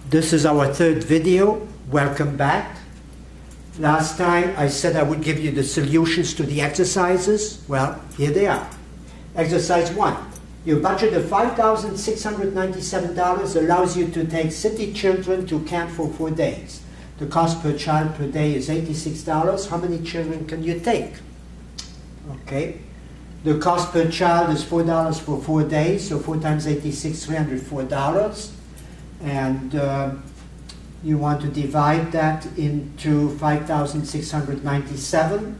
This is our third video. Welcome back. Last time I said I would give you the solutions to the exercises. Well, here they are. Exercise 1. Your budget of $5,697 allows you to take city children to camp for 4 days. The cost per child per day is $86. How many children can you take? Okay. The cost per child is $4 for 4 days, so 4 times 86, $304. And you want to divide that into 5,697,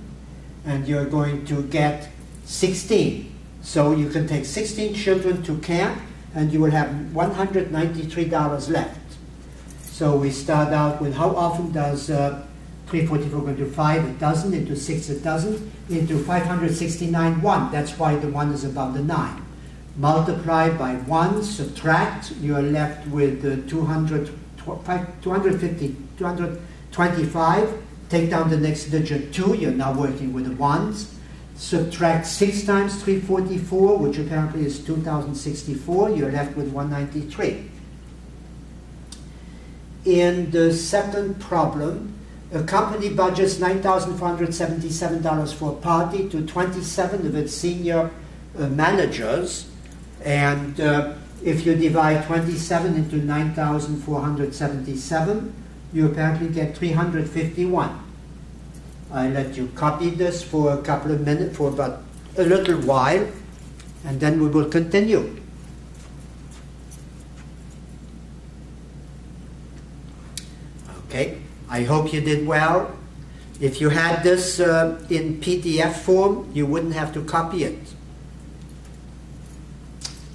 and you're going to get 16. So you can take 16 children to camp, and you will have $193 left. So we start out with how often does 344 go into 5? It doesn't. Into 6 it doesn't. Into 569, 1. That's why the 1 is above the 9. Multiply by 1, subtract, you are left with 225. Take down the next digit 2, you're now working with the 1s. Subtract 6 times 344, which apparently is 2,064, you're left with 193. In the second problem, a company budgets $9,477 for a party to 27 of its senior managers. And if you divide 27 into 9,477, you apparently get 351. I let you copy this for a couple of minutes, for about a little while, and then we will continue. Okay, I hope you did well. If you had this in PDF form, you wouldn't have to copy it.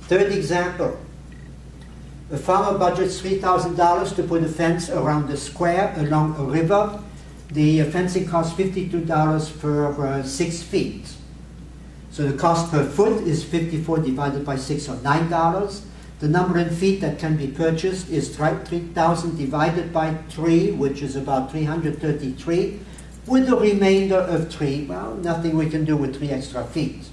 Third example. A farmer budgets $3,000 to put a fence around a square along a river. The fencing costs $52 for 6 feet. So the cost per foot is 54 divided by 6, or $9. The number in feet that can be purchased is 3,000 divided by 3, which is about 333, with a remainder of 3. Well, nothing we can do with 3 extra feet.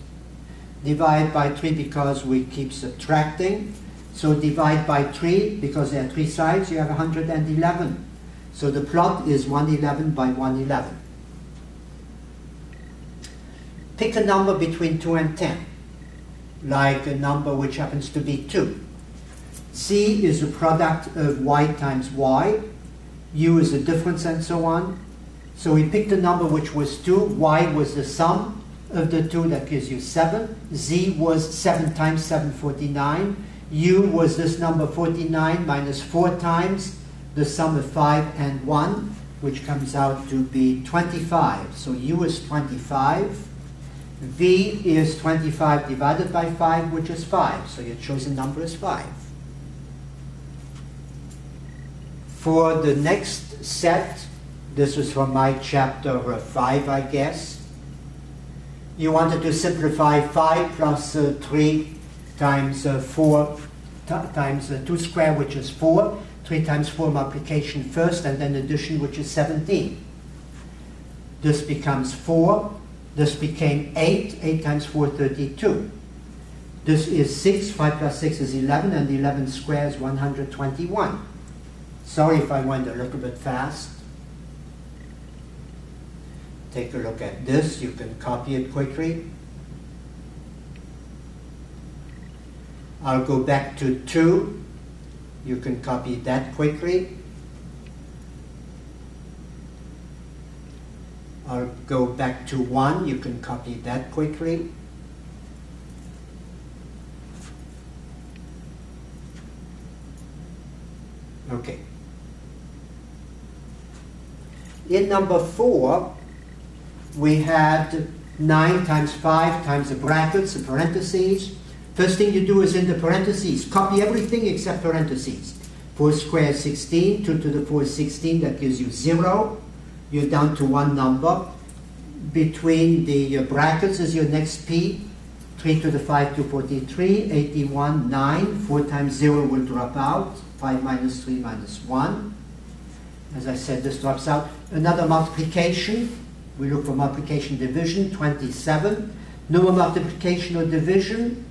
Divide by 3 because we keep subtracting. So divide by 3 because there are 3 sides, you have 111. So the plot is 111 by 111. Pick a number between 2 and 10, like a number which happens to be 2. C is a product of y times y. U is a difference, and so on. So we picked a number which was 2. Y was the sum of the 2, that gives you 7. Z was 7 times 7, 49. U was this number 49 minus 4 times the sum of 5 and 1, which comes out to be 25. So U is 25. V is 25 divided by 5, which is 5. So your chosen number is 5. For the next set, this was from my chapter 5, I guess. You wanted to simplify 5 plus 3 times 4 times 2 squared, which is 4. 3 times 4 multiplication first, and then addition, which is 17. This becomes 4. This became 8. 8 times 4, 32. This is 6. 5 plus 6 is 11, and 11 squared is 121. Sorry if I went a little bit fast. Take a look at this. You can copy it quickly. I'll go back to 2. You can copy that quickly. I'll go back to 1. You can copy that quickly. Okay. In number 4, we had 9 times 5 times the brackets, the parentheses. First thing you do is in the parentheses, copy everything except parentheses. 4 squared is 16, 2 to the 4 is 16, that gives you 0. You're down to 1 number. Between the brackets is your next P. 3 to the 5, 243, 81, 9. 4 times 0 will drop out. 5 minus 3 minus 1. As I said, this drops out. Another multiplication. We look for multiplication division, 27. No more multiplication or division.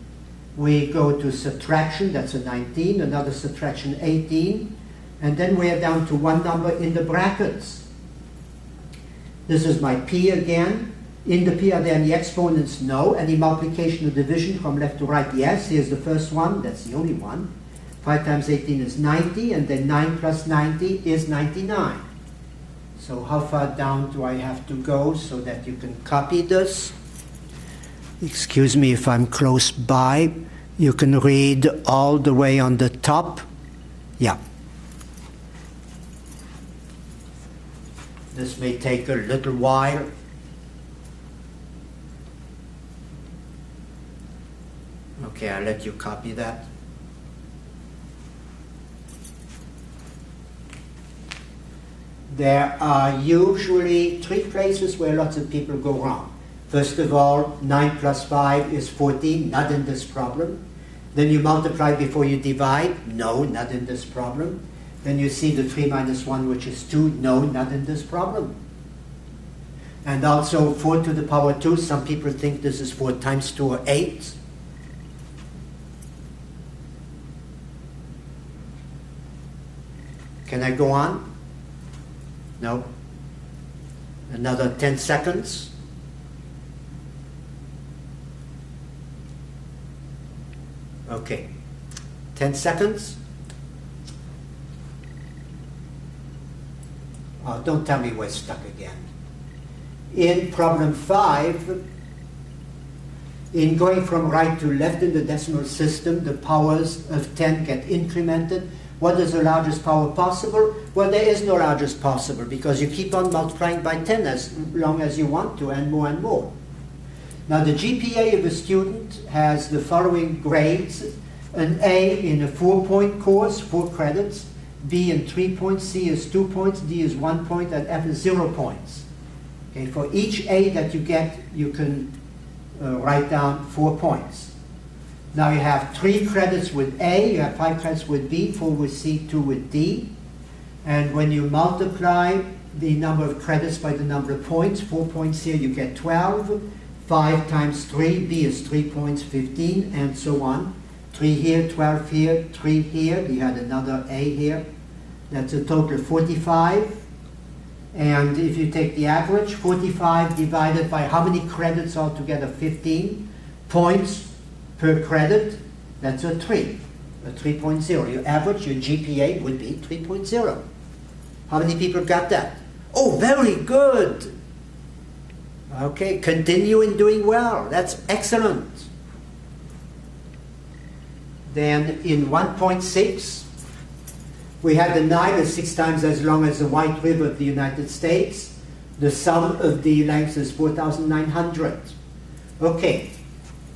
We go to subtraction, that's a 19. Another subtraction, 18. And then we're down to one number in the brackets. This is my p again. In the p, are there any exponents? No. Any multiplication or division from left to right? Yes. Here's the first one. That's the only one. 5 times 18 is 90, and then 9 plus 90 is 99. So how far down do I have to go so that you can copy this? Excuse me if I'm close by. You can read all the way on the top. Yeah. This may take a little while. Okay, I'll let you copy that. There are usually three places where lots of people go wrong. First of all, 9 plus 5 is 14, not in this problem. Then you multiply before you divide. No, not in this problem. Then you see the 3 minus 1, which is 2. No, not in this problem. And also 4 to the power 2. Some people think this is 4 times 2 or 8. Can I go on? No. Another 10 seconds. Okay. 10 seconds. Oh, don't tell me we're stuck again. In problem 5, in going from right to left in the decimal system, the powers of 10 get incremented. What is the largest power possible? Well, there is no largest possible because you keep on multiplying by 10 as long as you want to, and more and more. Now, the GPA of a student has the following grades: an A in a 4-point course, 4 credits, B in 3 points, C is 2 points, D is 1 point, and F is 0 points. Okay, for each A that you get, you can write down 4 points. Now you have 3 credits with A, you have 5 credits with B, 4 with C, 2 with D. And when you multiply the number of credits by the number of points, 4 points here, you get 12. 5 times 3, B is 3 points, 15, and so on. 3 here, 12 here, 3 here, we had another A here. That's a total of 45. And if you take the average, 45 divided by how many credits altogether? 15 points per credit, that's a 3, a 3.0. Your average, your GPA would be 3.0. How many people got that? Oh, very good. Okay, continue in doing well. That's excellent. Then in 1.6, we had the Nile is 6 times as long as the White River of the United States. The sum of the lengths is 4,900. Okay,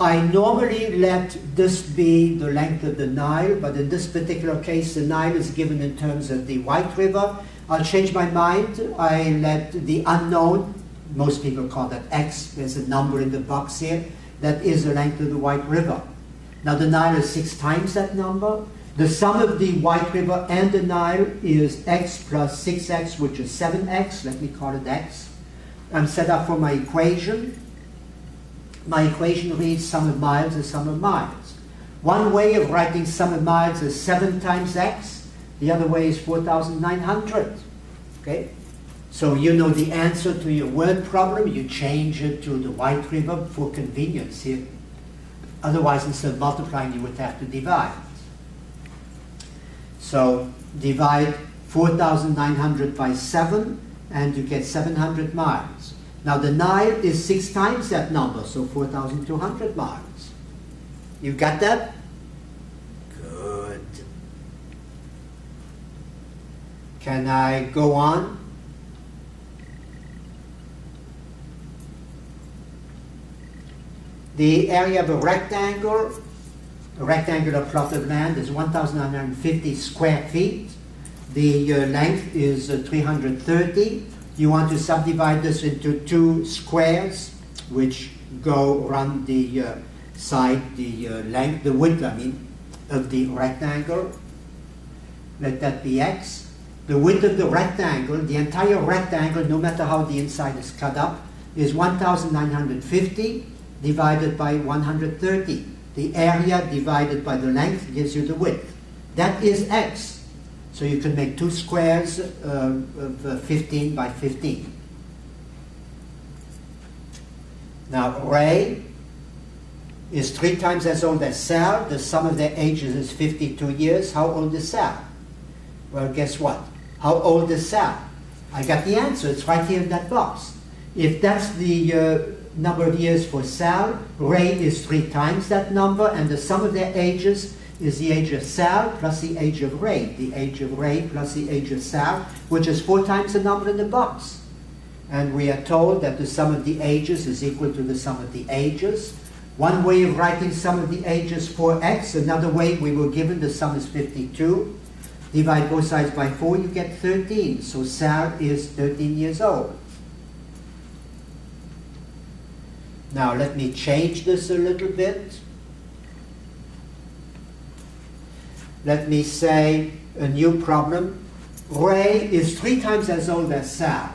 I normally let this be the length of the Nile, but in this particular case, the Nile is given in terms of the White River. I'll change my mind. I let the unknown, most people call that X, there's a number in the box here, that is the length of the White River. Now the Nile is 6 times that number. The sum of the White River and the Nile is X plus 6X, which is 7X. Let me call it X. I'm set up for my equation. My equation reads sum of miles is sum of miles. One way of writing sum of miles is 7 times X. The other way is 4,900. Okay? So you know the answer to your word problem. You change it to the White River for convenience here. Otherwise, instead of multiplying, you would have to divide. So divide 4,900 by 7, and you get 700 miles. Now the Nile is 6 times that number, so 4,200 miles. You got that? Good. Can I go on? The area of a rectangular plot of land is 1,950 square feet. The length is 330. You want to subdivide this into 2 squares, which go around the side, the length, the width, I mean, of the rectangle. Let that be X. The width of the rectangle, the entire rectangle, no matter how the inside is cut up, is 1,950 divided by 130. The area divided by the length gives you the width. That is X. So you can make two squares of 15 by 15. Now, Ray is 3 times as old as Sal. The sum of their ages is 52 years. How old is Sal? Well, guess what? How old is Sal? I got the answer. It's right here in that box. If that's the number of years for Sal, Ray is 3 times that number, and the sum of their ages is the age of Sal plus the age of Ray. The age of Ray plus the age of Sal, which is 4 times the number in the box. And we are told that the sum of the ages is equal to the sum of the ages. One way of writing sum of the ages 4x. Another way, we were given the sum is 52. Divide both sides by 4, you get 13. So Sal is 13 years old. Now let me change this a little bit. Let me say a new problem. Ray is 3 times as old as Sal.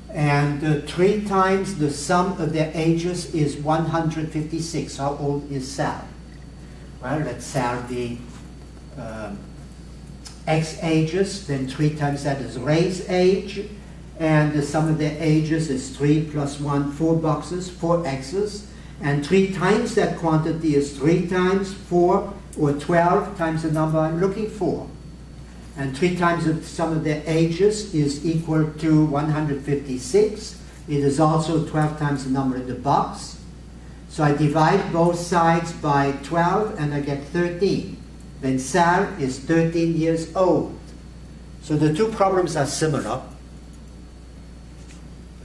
And 3 times the sum of their ages is 156. How old is Sal? Well, let Sal be X ages, then 3 times that is Ray's age, and the sum of their ages is 3 plus 1, 4 boxes, 4 X's, and 3 times that quantity is 3 times 4, or 12 times the number I'm looking for. And 3 times the sum of their ages is equal to 156. It is also 12 times the number in the box. So I divide both sides by 12 and I get 13. Then Sal is 13 years old. So the two problems are similar.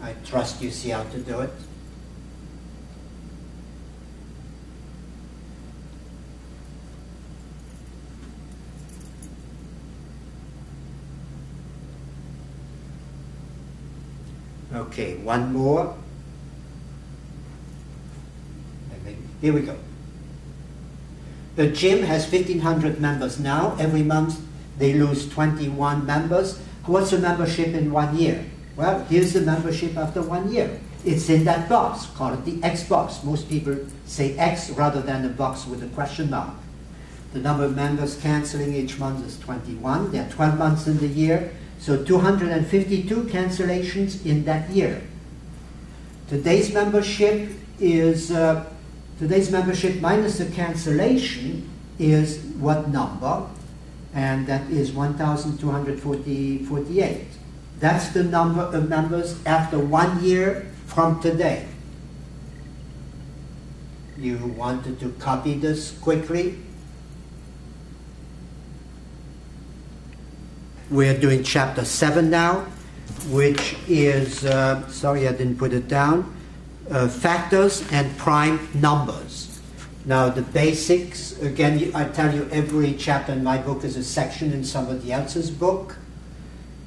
I trust you see how to do it. Okay, one more. Here we go. The gym has 1,500 members now. Every month they lose 21 members. What's the membership in 1 year? Well, here's the membership after 1 year. It's in that box. Call it the X box. Most people say X rather than a box with a question mark. The number of members canceling each month is 21. There are 12 months in the year. So 252 cancellations in that year. Today's membership minus the cancellation is what number? And that is 1,248. That's the number of members after 1 year from today. You wanted to copy this quickly? We're doing chapter 7 now, which is, sorry I didn't put it down, factors and prime numbers. Now the basics, again, I tell you every chapter in my book is a section in somebody else's book.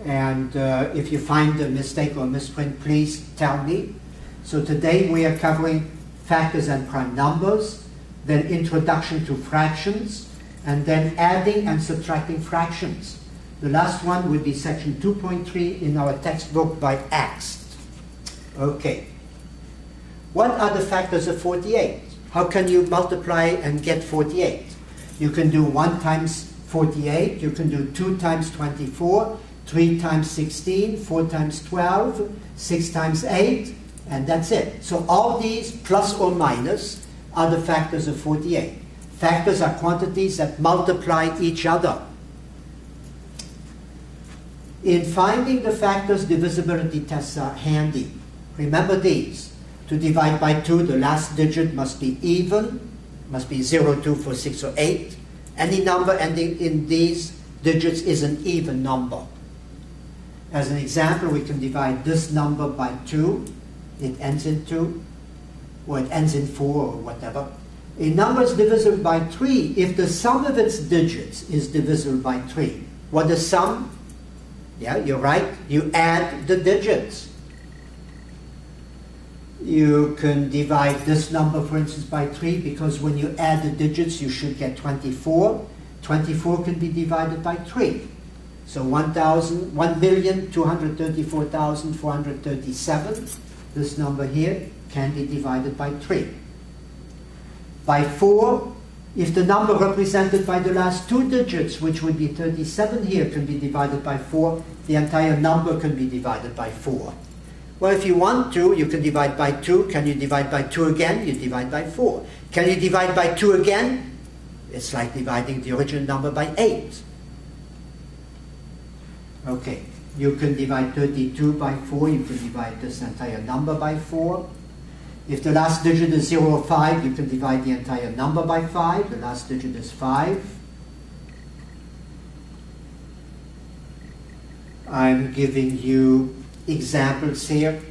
And if you find a mistake or misprint, please tell me. So today we are covering factors and prime numbers, then introduction to fractions, and then adding and subtracting fractions. The last one would be section 2.3 in our textbook by Axt. Okay. What are the factors of 48? How can you multiply and get 48? You can do 1 times 48, you can do 2 times 24, 3 times 16, 4 times 12, 6 times 8, and that's it. So all these, plus or minus, are the factors of 48. Factors are quantities that multiply each other. In finding the factors, divisibility tests are handy. Remember these. To divide by 2, the last digit must be even, must be 0, 2, 4, 6, or 8. Any number ending in these digits is an even number. As an example, we can divide this number by 2. It ends in 2, or it ends in 4, or whatever. A number is divisible by 3 if the sum of its digits is divisible by 3. What is sum? Yeah, you're right. You add the digits. You can divide this number, for instance, by 3 because when you add the digits, you should get 24. 24 can be divided by 3. So 1,234,437, this number here, can be divided by 3. By 4, If the number represented by the last two digits, which would be 37 here, can be divided by 4, the entire number can be divided by 4. Well, if you want to, you can divide by 2. Can you divide by 2 again? You divide by 4. Can you divide by 2 again? It's like dividing the original number by 8. Okay, you can divide 32 by 4. You can divide this entire number by 4. If the last digit is 0 or 5, you can divide the entire number by 5. The last digit is 5. I'm giving you examples here.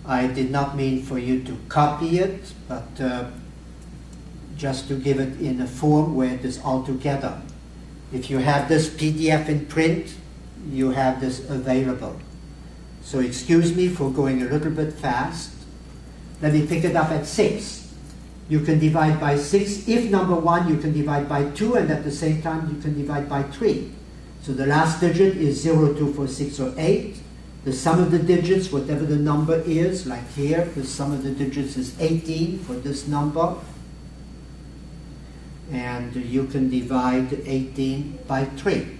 I did not mean for you to copy it, but just to give it in a form where it is all together. If you have this PDF in print, you have this available. So excuse me for going a little bit fast. Let me pick it up at 6. You can divide by 6. If number 1, you can divide by 2, and at the same time you can divide by 3. So the last digit is 0, 2, 4, 6, or 8. The sum of the digits, whatever the number is, like here, the sum of the digits is 18 for this number. And you can divide 18 by 3.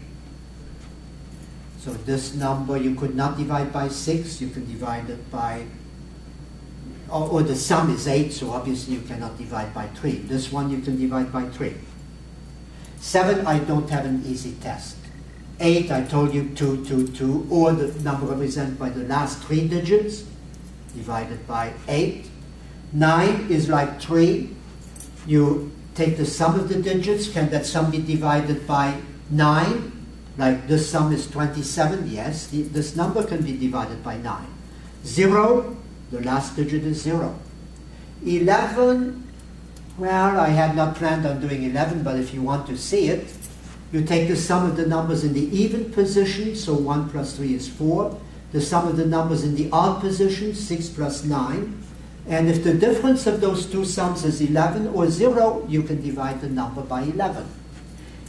So this number you could not divide by 6, you can divide it by, or the sum is 8, so obviously you cannot divide by 3. This one you can divide by 3. 7, I don't have an easy test. 8, I told you 2, 2, 2, or the number represented by the last 3 digits, divided by 8. 9 is like 3. You take the sum of the digits. Can that sum be divided by 9? Like this sum is 27, yes. This number can be divided by 9. 0, the last digit is 0. 11, well, I had not planned on doing 11, but if you want to see it, you take the sum of the numbers in the even position, so 1 plus 3 is 4. The sum of the numbers in the odd position, 6 plus 9. And if the difference of those two sums is 11 or 0, you can divide the number by 11.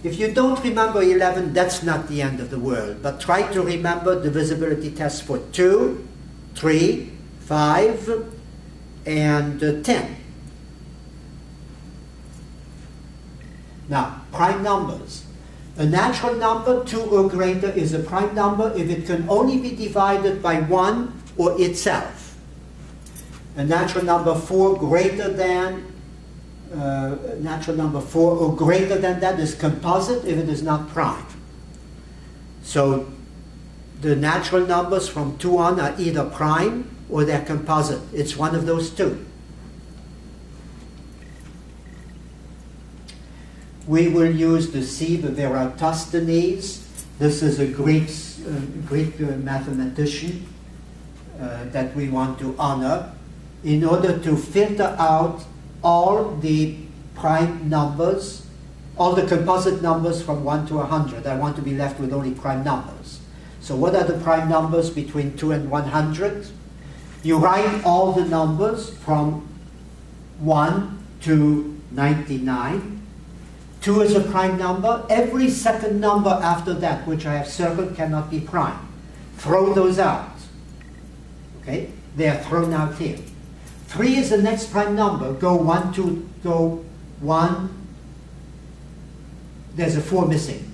If you don't remember 11, that's not the end of the world. But try to remember divisibility tests for 2, 3, 5, and 10. Now, prime numbers. A natural number, 2 or greater, is a prime number if it can only be divided by 1 or itself. A natural number 4 greater than, natural number 4 or greater than that is composite if it is not prime. So the natural numbers from 2 on are either prime or they're composite. It's one of those two. We will use the sieve of Eratosthenes. This is a Greek mathematician that we want to honor in order to filter out all the prime numbers, all the composite numbers from 1 to 100. I want to be left with only prime numbers. So what are the prime numbers between 2 and 100? You write all the numbers from 1 to 99. 2 is a prime number. Every second number after that, which I have circled, cannot be prime. Throw those out. Okay? They are thrown out here. 3 is the next prime number. Go 1, 2, go 1. There's a 4 missing.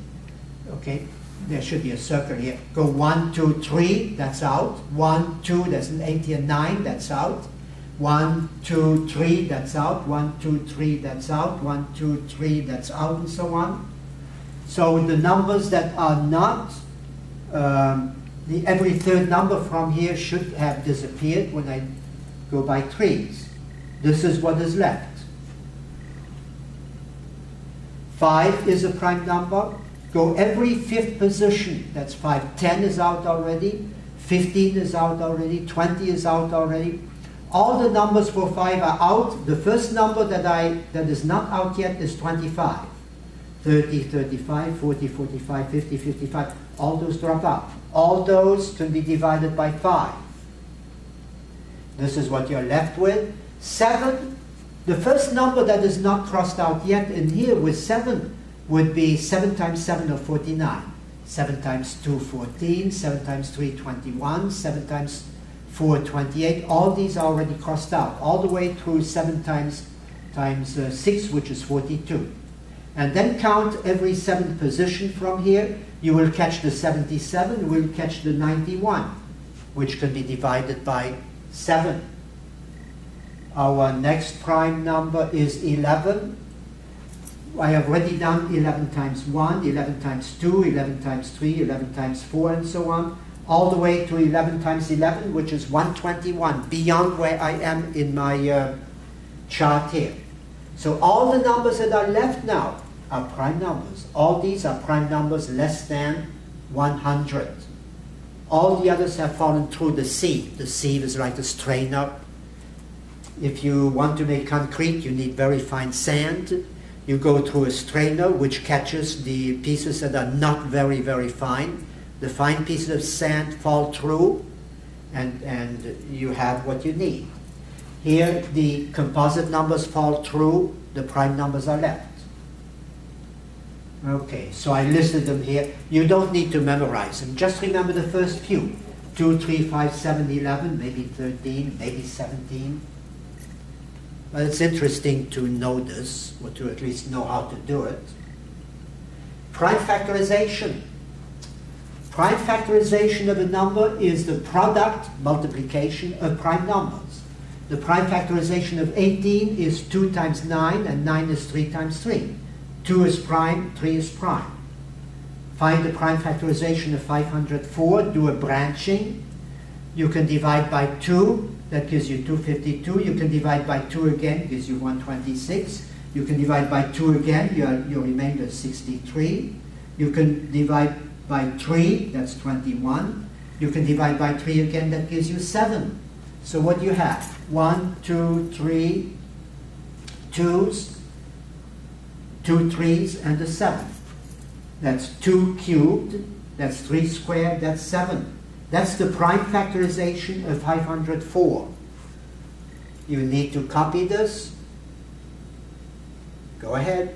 Okay? There should be a circle here. Go 1, 2, 3, that's out. 1, 2, there's an 8 here, 9, that's out. 1, 2, 3, that's out. 1, 2, 3, that's out. 1, 2, 3, that's out, and so on. So the numbers that are not, every third number from here should have disappeared when I go by 3s. This is what is left. 5 is a prime number. Go every fifth position. That's 5. 10 is out already. 15 is out already. 20 is out already. All the numbers for 5 are out. The first number that is not out yet is 25. 30, 35, 40, 45, 50, 55. All those drop out. All those can be divided by 5. This is what you're left with. 7, the first number that is not crossed out yet in here with 7 would be 7 times 7 or 49. 7 times 2, 14. 7 times 3, 21. 7 times 4, 28. All these are already crossed out. All the way through 7 times times 6, which is 42. And then count every 7th position from here. You will catch the 77, you will catch the 91, which can be divided by 7. Our next prime number is 11. I have already done 11 times 1, 11 times 2, 11 times 3, 11 times 4, and so on, all the way to 11 times 11, which is 121, beyond where I am in my chart here. So all the numbers that are left now are prime numbers. All these are prime numbers less than 100. All the others have fallen through the sieve. The sieve is like a strainer. If you want to make concrete, you need very fine sand. You go through a strainer which catches the pieces that are not very, very fine. The fine pieces of sand fall through, and you have what you need. Here, the composite numbers fall through, the prime numbers are left. Okay, so I listed them here. You don't need to memorize them. Just remember the first few. 2, 3, 5, 7, 11, maybe 13, maybe 17. But it's interesting to know this, or to at least know how to do it. Prime factorization. Prime factorization of a number is the product multiplication of prime numbers. The prime factorization of 18 is 2 times 9, and 9 is 3 times 3. 2 is prime, 3 is prime. Find the prime factorization of 504, do a branching. You can divide by 2, that gives you 252. You can divide by 2 again, gives you 126. You can divide by 2 again, your remainder is 63. You can divide by 3, that's 21. You can divide by 3 again, that gives you 7. So what do you have? 1, 2, 3, 2s, 2 3s, and a 7. That's 2 cubed, that's 3 squared, that's 7. That's the prime factorization of 504. You need to copy this. Go ahead.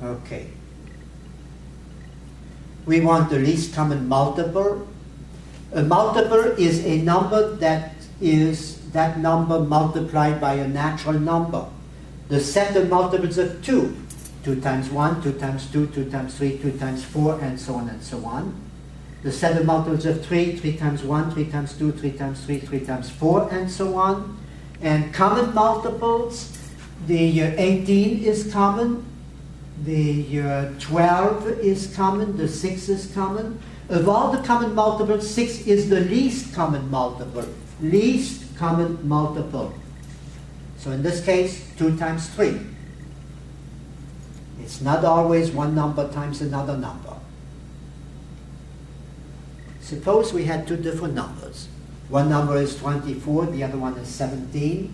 Okay. We want the least common multiple. A multiple is a number that is that number multiplied by a natural number. The set of multiples of 2. 2 times 1, 2 times 2, 2 times 3, 2 times 4, and so on and so on. The set of multiples of 3, 3 times 1, 3 times 2, 3 times 3, 3 times 4, and so on. And common multiples, the 18 is common, the 12 is common, the 6 is common. Of all the common multiples, 6 is the least common multiple. Least common multiple. So in this case, 2 times 3. It's not always one number times another number. Suppose we had 2 different numbers. One number is 24, the other one is 17.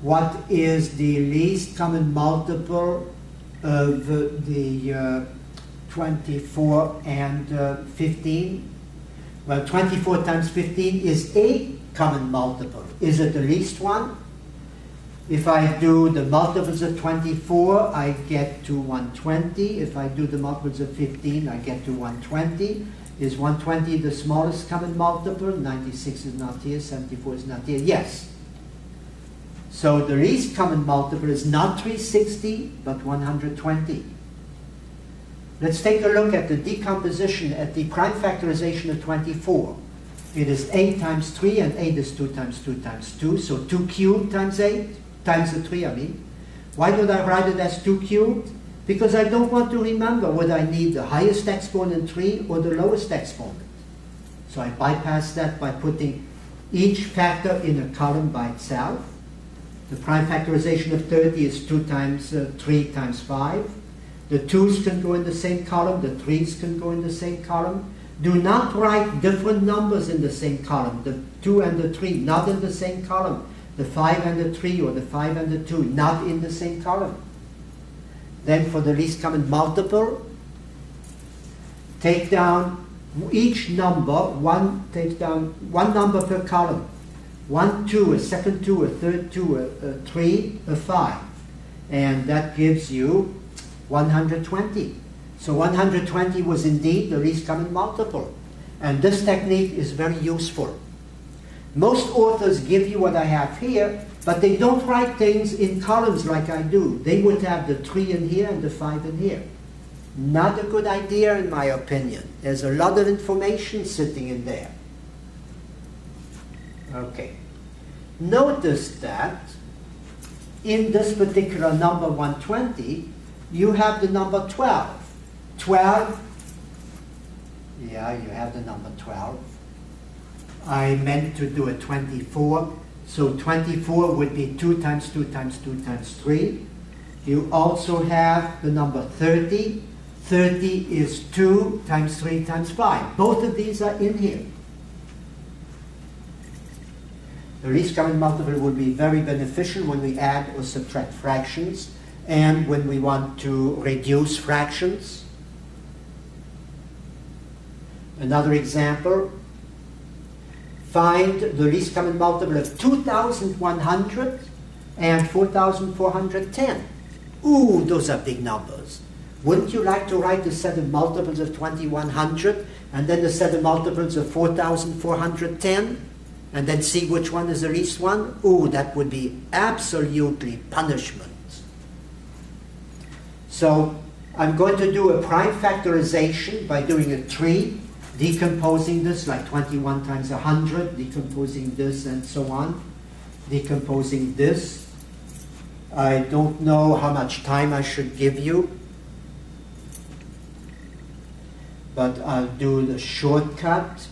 What is the least common multiple of the 24 and 15? Well, 24 times 15 is a common multiple. Is it the least one? If I do the multiples of 24, I get to 120. If I do the multiples of 15, I get to 120. Is 120 the smallest common multiple? 96 is not here, 74 is not here. Yes. So the least common multiple is not 360, but 120. Let's take a look at the decomposition at the prime factorization of 24. It is 8 times 3, and 8 is 2 times 2 times 2. So 2 cubed times 8, times the 3, I mean. Why don't I write it as 2 cubed? Because I don't want to remember whether I need the highest exponent 3 or the lowest exponent. So I bypass that by putting each factor in a column by itself. The prime factorization of 30 is 2 times 3 times 5. The 2's can go in the same column, the 3's can go in the same column. Do not write different numbers in the same column. The 2 and the 3, not in the same column. The 5 and the 3, or the 5 and the 2, not in the same column. Then for the least common multiple, take down each number, take down one number per column. 1, 2, a second 2, a third 2, a 3, a 5. and that gives you 120. So 120 was indeed the least common multiple. And this technique is very useful. Most authors give you what I have here, but they don't write things in columns like I do. They would have the 3 in here and the 5 in here. Not a good idea in my opinion. There's a lot of information sitting in there. Okay. Notice that in this particular number 120, you have the number 12. 12, yeah, you have the number 12. I meant to do a 24, so 24 would be 2 times 2 times 2 times 3. You also have the number 30. 30 is 2 times 3 times 5. Both of these are in here. The least common multiple would be very beneficial when we add or subtract fractions and when we want to reduce fractions. Another example, find the least common multiple of 2,100 and 4,410. Ooh, those are big numbers. Wouldn't you like to write the set of multiples of 2,100 and then the set of multiples of 4,410 and then see which one is the least one? Ooh, that would be absolutely punishment. So I'm going to do a prime factorization by doing a tree, decomposing this like 21 times 100, decomposing this and so on, decomposing this. I don't know how much time I should give you, but I'll do the shortcut.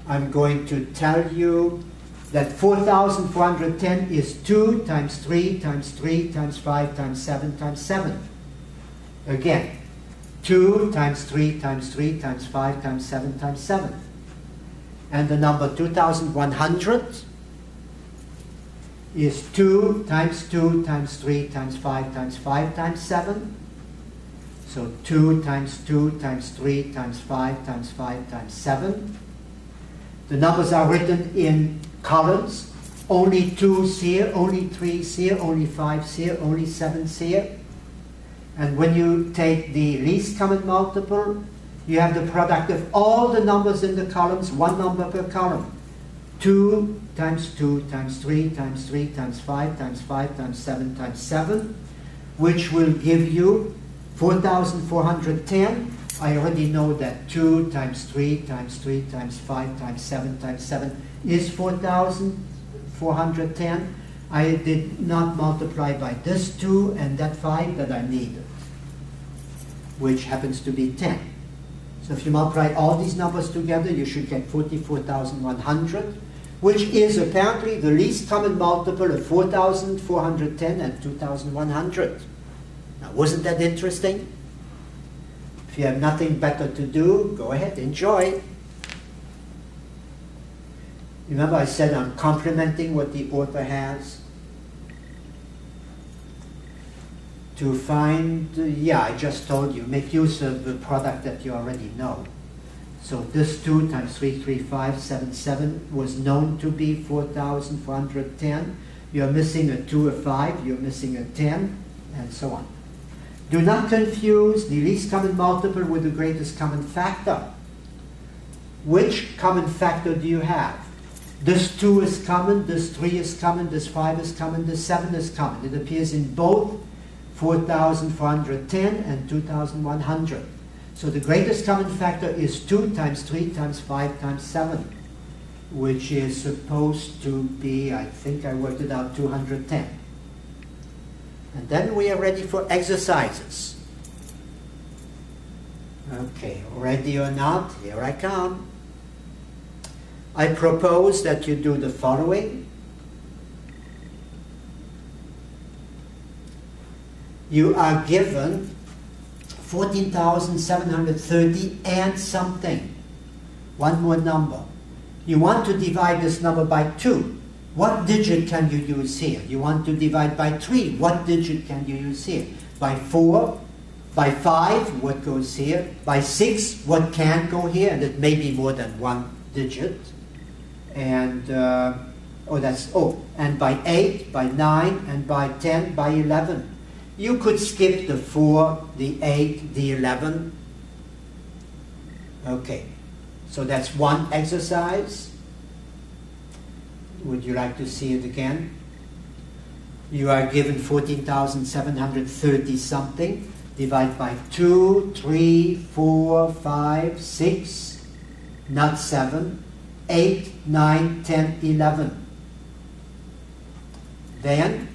I'm going to tell you that 4,410 is 2 times 3 times 3 times 5 times 7 times 7. Again, 2 times 3 times 3 times 5 times 7 times 7. And the number 2,100 is 2 times 2 times 3 times 5 times 5 times 7. So 2 times 2 times 3 times 5 times 5 times 7. The numbers are written in columns. Only 2's here, only 3's here, only 5's here, only 7's here. And when you take the least common multiple, you have the product of all the numbers in the columns, one number per column. 2 times 2 times 3 times 3 times 5 times 5 times 7 times 7, which will give you 4,410. I already know that 2 times 3 times 3 times 5 times 7 times 7 is 4,410. I did not multiply by this 2 and that 5 that I needed, which happens to be 10. So if you multiply all these numbers together, you should get 44,100, which is apparently the least common multiple of 4,410 and 2,100. Now, wasn't that interesting? If you have nothing better to do, go ahead, enjoy. Remember I said I'm complimenting what the author has? To find, yeah, I just told you, make use of the product that you already know. So this 2 times 33577 was known to be 4,410. You're missing a 2, a 5, you're missing a 10, and so on. Do not confuse the least common multiple with the greatest common factor. Which common factor do you have? This 2 is common, this 3 is common, this 5 is common, this 7 is common. It appears in both 4,410 and 2,100. So the greatest common factor is 2 times 3 times 5 times 7, which is supposed to be, I think I worked it out, 210. And then we are ready for exercises. Okay, ready or not, here I come. I propose that you do the following. You are given 14,730 and something. One more number. You want to divide this number by 2. What digit can you use here? You want to divide by 3. What digit can you use here? By 4, by 5, what goes here? By 6, what can go here? And it may be more than one digit. And, and by 8, by 9, and by 10, by 11. You could skip the 4, the 8, the 11. Okay, so that's one exercise. Would you like to see it again? You are given 14,730 something. Divide by 2, 3, 4, 5, 6, not 7, 8, 9, 10, 11. Then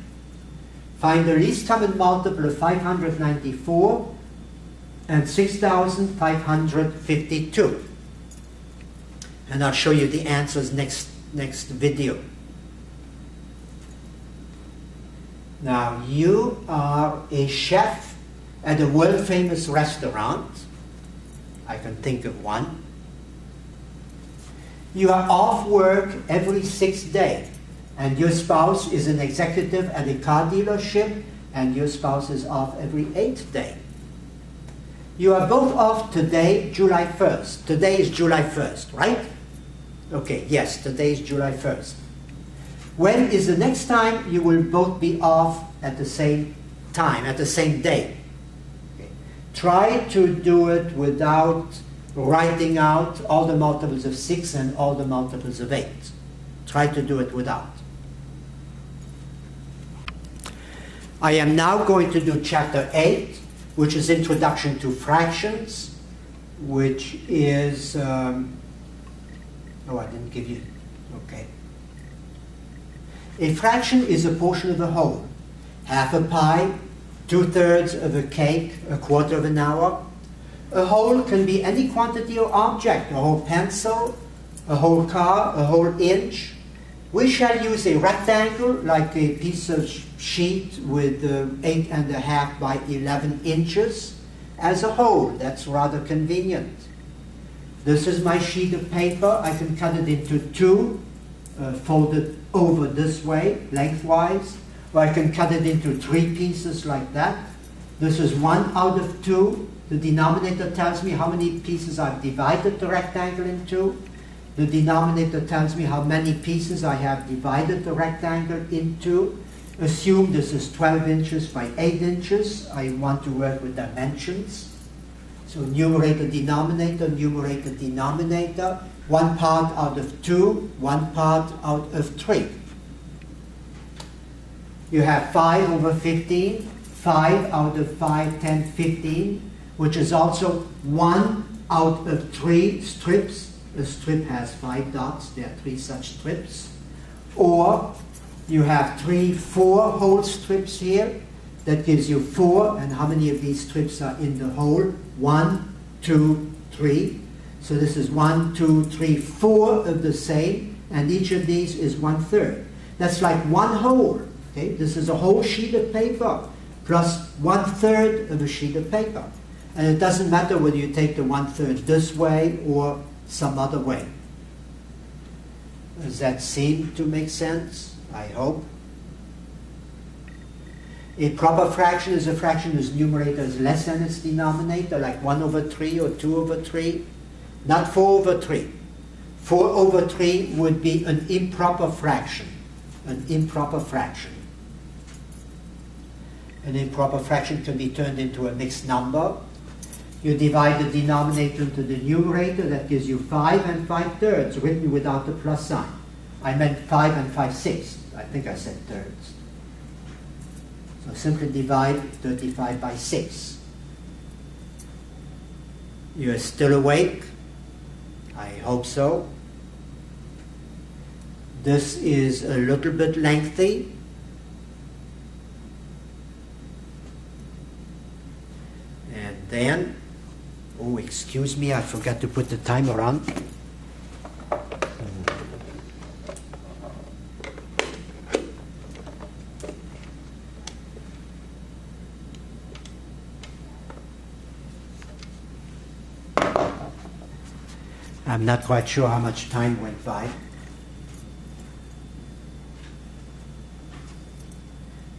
find the least common multiple of 594 and 6,552. And I'll show you the answers next video. Now, you are a chef at a world-famous restaurant. I can think of one. You are off work every 6th day, and your spouse is an executive at a car dealership, and your spouse is off every 8th day. You are both off today, July 1st. Today is July 1st, right? Okay, yes, today is July 1st. When is the next time you will both be off at the same time, at the same day? Okay. Try to do it without writing out all the multiples of 6 and all the multiples of 8. Try to do it without. I am now going to do chapter 8, which is Introduction to Fractions, which is, oh, I didn't give you, okay. A fraction is a portion of a whole. Half a pie, 2/3 of a cake, a quarter of an hour. A whole can be any quantity or object, a whole pencil, a whole car, a whole inch. We shall use a rectangle, like a piece of sheet with 8.5 by 11 inches, as a whole. That's rather convenient. This is my sheet of paper. I can cut it into 2, folded over this way, lengthwise, or I can cut it into 3 pieces like that. This is 1 out of 2. The denominator tells me how many pieces I've divided the rectangle into. The denominator tells me how many pieces I have divided the rectangle into. Assume this is 12 inches by 8 inches. I want to work with dimensions. So numerator, denominator, numerator, denominator. 1 part out of 2, 1 part out of 3. You have 5 over 15, 5 out of 5, 10, 15, which is also 1 out of 3 strips. A strip has 5 dots. There are 3 such strips. Or you have 3, 4 whole strips here. That gives you 4. And how many of these strips are in the whole? 1, 2, 3. So this is 1, 2, 3, 4 of the same. And each of these is 1/3. That's like 1 whole. Okay? This is a whole sheet of paper plus 1/3 of a sheet of paper. And it doesn't matter whether you take the 1/3 this way or some other way. Does that seem to make sense? I hope. A proper fraction is a fraction whose numerator is less than its denominator, like 1 over 3 or 2 over 3. Not 4 over 3. 4 over 3 would be an improper fraction. An improper fraction. An improper fraction can be turned into a mixed number. You divide the denominator into the numerator. That gives you 5 and 5/3, written without the plus sign. I meant 5 and 5/6. I think I said thirds. So simply divide 35 by 6. You're still awake? I hope so. This is a little bit lengthy. And then, oh, excuse me, I forgot to put the timer on. I'm not quite sure how much time went by.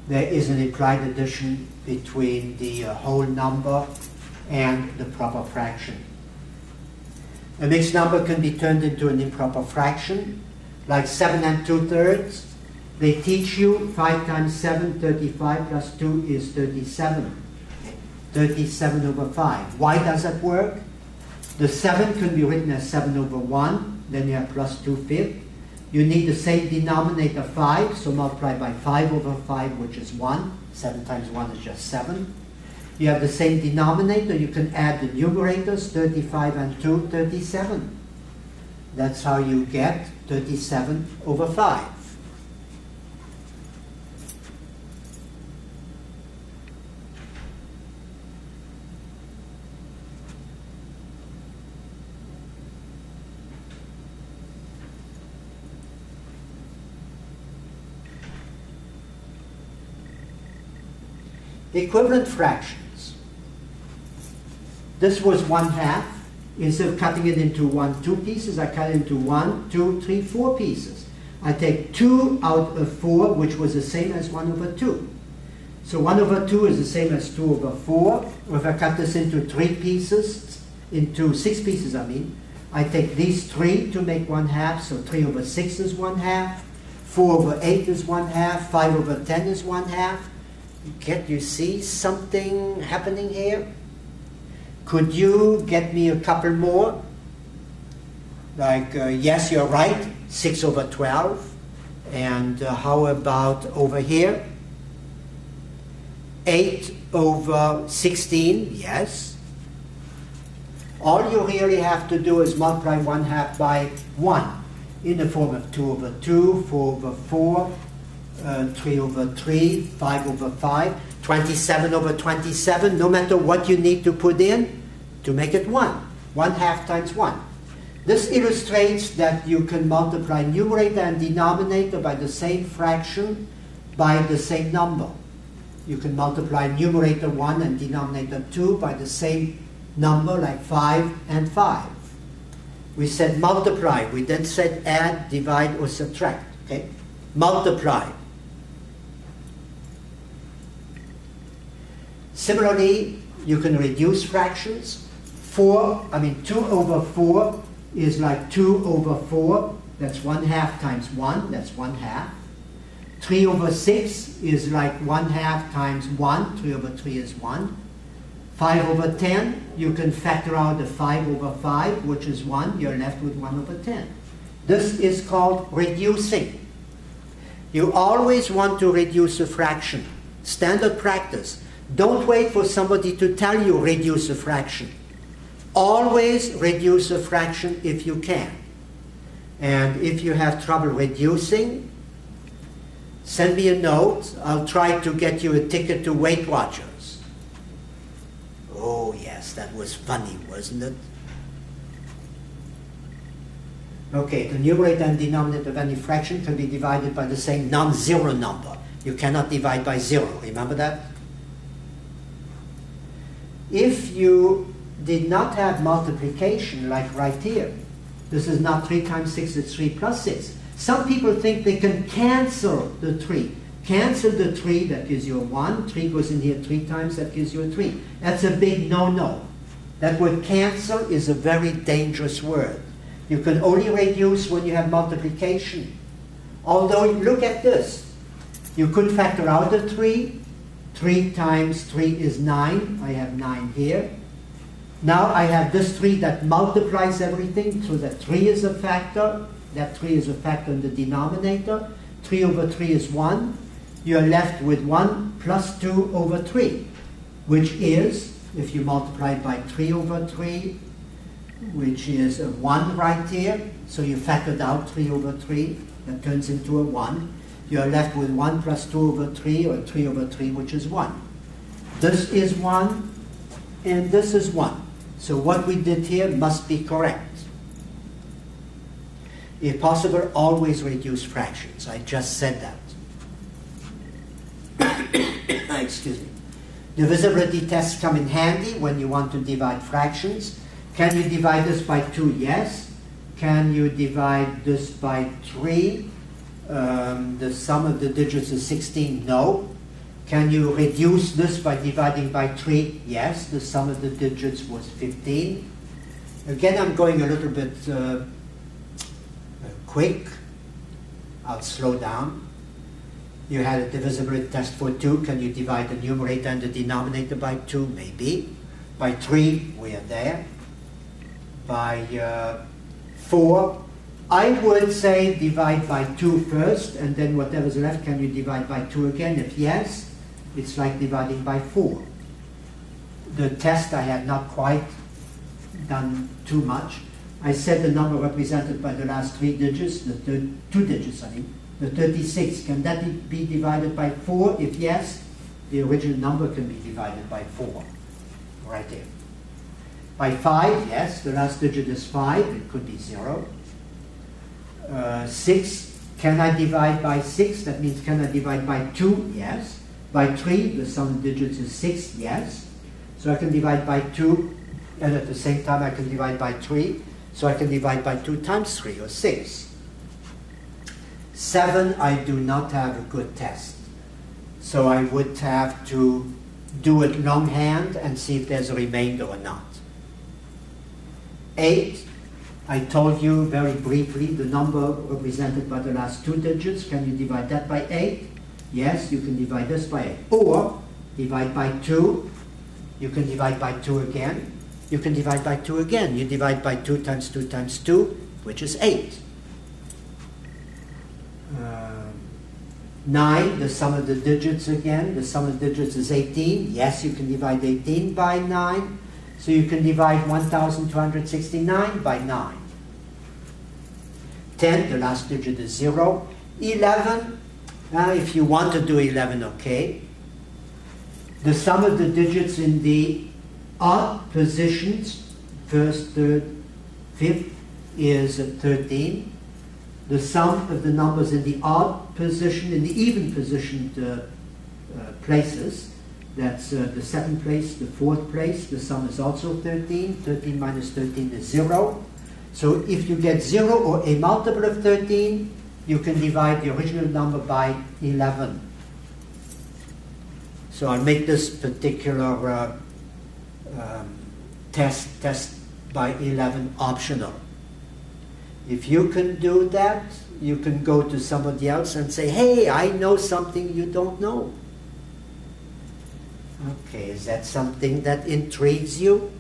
There is an implied addition between the whole number and the proper fraction. A mixed number can be turned into an improper fraction, like 7 and 2/3. They teach you 5 times 7, 35, plus 2 is 37. 37 over 5. Why does that work? The 7 can be written as 7 over 1, then you have plus 2/5. You need the same denominator 5, so multiply by 5 over 5, which is 1. 7 times 1 is just 7. You have the same denominator, you can add the numerators, 35 and 2, 37. That's how you get 37 over 5. Equivalent fractions. This was 1/2. Instead of cutting it into 2 pieces, I cut it into 1, 2, 3, 4 pieces. I take 2 out of 4, which was the same as 1 over 2. So 1 over 2 is the same as 2 over 4. Or if I cut this into 3 pieces, into 6 pieces I take these 3 to make 1/2, so 3 over 6 is 1/2. 4 over 8 is 1/2. 5 over 10 is 1/2. You see something happening here? Could you get me a couple more? Like, yes, you're right, 6 over 12. And how about over here? 8 over 16, yes. All you really have to do is multiply 1/2 by 1 in the form of 2 over 2, 4 over 4, 3 over 3, 5 over 5, 27 over 27, no matter what you need to put in to make it 1. 1/2 times 1. This illustrates that you can multiply numerator and denominator by the same fraction by the same number. You can multiply numerator 1 and denominator 2 by the same number, like 5 and 5. We said multiply. We then said add, divide, or subtract. Okay? Multiply. Similarly, you can reduce fractions. 2 over 4 is like 2 over 4. That's 1/2 times 1. That's 1/2. 3 over 6 is like 1/2 times 1. 3 over 3 is 1. 5 over 10, you can factor out the 5 over 5, which is 1. You're left with 1 over 10. This is called reducing. You always want to reduce a fraction. Standard practice. Don't wait for somebody to tell you reduce a fraction. Always reduce a fraction if you can. And if you have trouble reducing, send me a note. I'll try to get you a ticket to Weight Watchers. Oh yes, that was funny, wasn't it? Okay, the numerator and denominator of any fraction can be divided by the same non-zero number. You cannot divide by 0. Remember that? If you did not have multiplication, like right here, this is not 3 times 6, it's 3 plus 6. Some people think they can cancel the 3. Cancel the 3, that gives you a 1. 3 goes in here 3 times, that gives you a 3. That's a big no-no. That word cancel is a very dangerous word. You can only reduce when you have multiplication. Although, look at this. You could factor out a 3. 3 times 3 is 9. I have 9 here. Now I have this 3 that multiplies everything, so that 3 is a factor. That 3 is a factor in the denominator. 3 over 3 is 1. You're left with 1 plus 2 over 3, which is, if you multiply it by 3 over 3, which is a 1 right here. So you factored out 3 over 3. That turns into a 1. You're left with 1 plus 2 over 3, or 3 over 3, which is 1. This is 1, and this is 1. So what we did here must be correct. If possible, always reduce fractions. I just said that. Excuse me. Divisibility tests come in handy when you want to divide fractions. Can you divide this by 2? Yes. Can you divide this by 3? The sum of the digits is 16. No. Can you reduce this by dividing by 3? Yes. The sum of the digits was 15. Again, I'm going a little bit quick. I'll slow down. You had a divisibility test for 2. Can you divide the numerator and the denominator by 2? Maybe. By 3, we are there. By 4, I would say divide by 2 first, and then whatever's left, can you divide by 2 again? If yes, it's like dividing by 4. The test I had not quite done too much. I said the number represented by the last 3 digits, the 2 digits, I mean, the 36, can that be divided by 4? If yes, the original number can be divided by 4, right there. By 5, yes, the last digit is 5, it could be 0. 6, can I divide by 6? That means can I divide by 2? Yes. By 3, the sum of digits is 6, yes. So I can divide by 2, and at the same time I can divide by 3. So I can divide by 2 times 3, or 6. 7, I do not have a good test. So I would have to do it longhand and see if there's a remainder or not. 8, I told you very briefly the number represented by the last 2 digits. Can you divide that by 8? Yes, you can divide this by 8. Or divide by 2. You can divide by 2 again. You can divide by 2 again. You divide by 2 times 2 times 2, which is 8. 9, the sum of the digits again. The sum of the digits is 18. Yes, you can divide 18 by 9. So you can divide 1,269 by 9. 10, the last digit is 0. 11, if you want to do 11, okay. The sum of the digits in the odd positions, first, third, fifth, is 13. The sum of the numbers in the odd position, in the even positioned places, that's the second place, the fourth place, the sum is also 13. 13 minus 13 is 0. So if you get 0 or a multiple of 13, you can divide the original number by 11. So I'll make this particular test by 11 optional. If you can do that, you can go to somebody else and say, hey, I know something you don't know. Okay, is that something that intrigues you?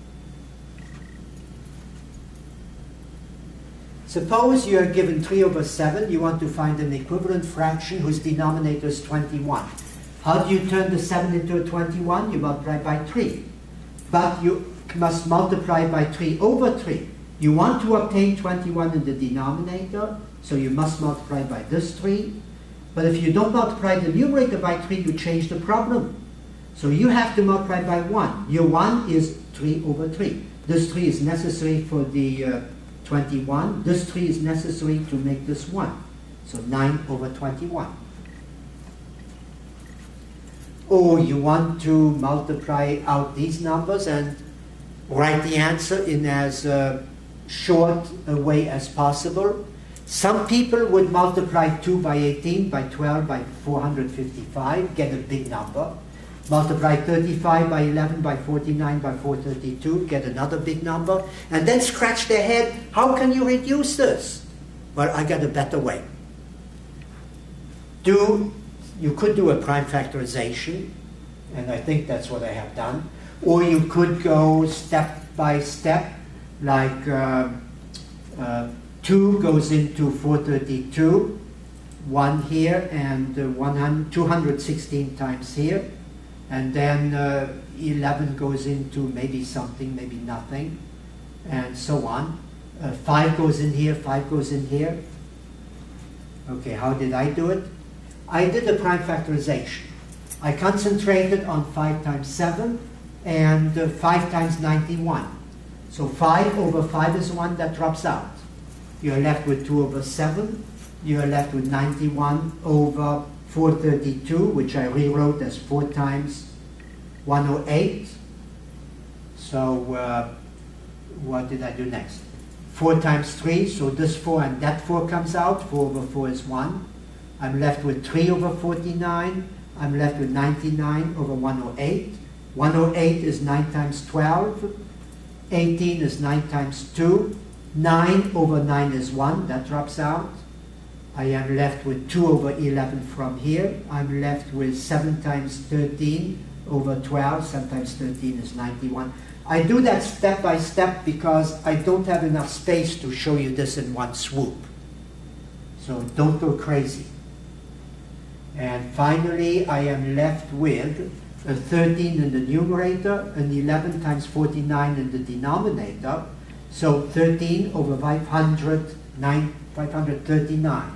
Suppose you are given 3/7, you want to find an equivalent fraction whose denominator is 21. How do you turn the 7 into a 21? You multiply by 3. But you must multiply by 3 over 3. You want to obtain 21 in the denominator, so you must multiply by this 3. But if you don't multiply the numerator by 3, you change the problem. So you have to multiply by 1. Your 1 is 3 over 3. This 3 is necessary for the 21. This 3 is necessary to make this 1. So 9 over 21. Or you want to multiply out these numbers and write the answer in as short a way as possible. Some people would multiply 2 by 18, by 12, by 455, get a big number. Multiply 35 by 11, by 49, by 432, get another big number. And then scratch their head, how can you reduce this? Well, I got a better way. You could do a prime factorization, and I think that's what I have done. Or you could go step by step, like 2 goes into 432, 1 here, and 216 times here. And then 11 goes into maybe something, maybe nothing, and so on. 5 goes in here, 5 goes in here. Okay, how did I do it? I did a prime factorization. I concentrated on 5 times 7 and 5 times 91. So 5 over 5 is 1 that drops out. You're left with 2 over 7. You're left with 91 over 432, which I rewrote as 4 times 108. So what did I do next? 4 times 3, so this 4 and that 4 comes out. 4 over 4 is 1. I'm left with 3 over 49. I'm left with 99 over 108. 108 is 9 times 12. 18 is 9 times 2. 9 over 9 is 1. That drops out. I am left with 2 over 11 from here. I'm left with 7 times 13 over 12. 7 times 13 is 91. I do that step by step because I don't have enough space to show you this in one swoop. So don't go crazy. And finally, I am left with a 13 in the numerator, an 11 times 49 in the denominator. So 13 over 539.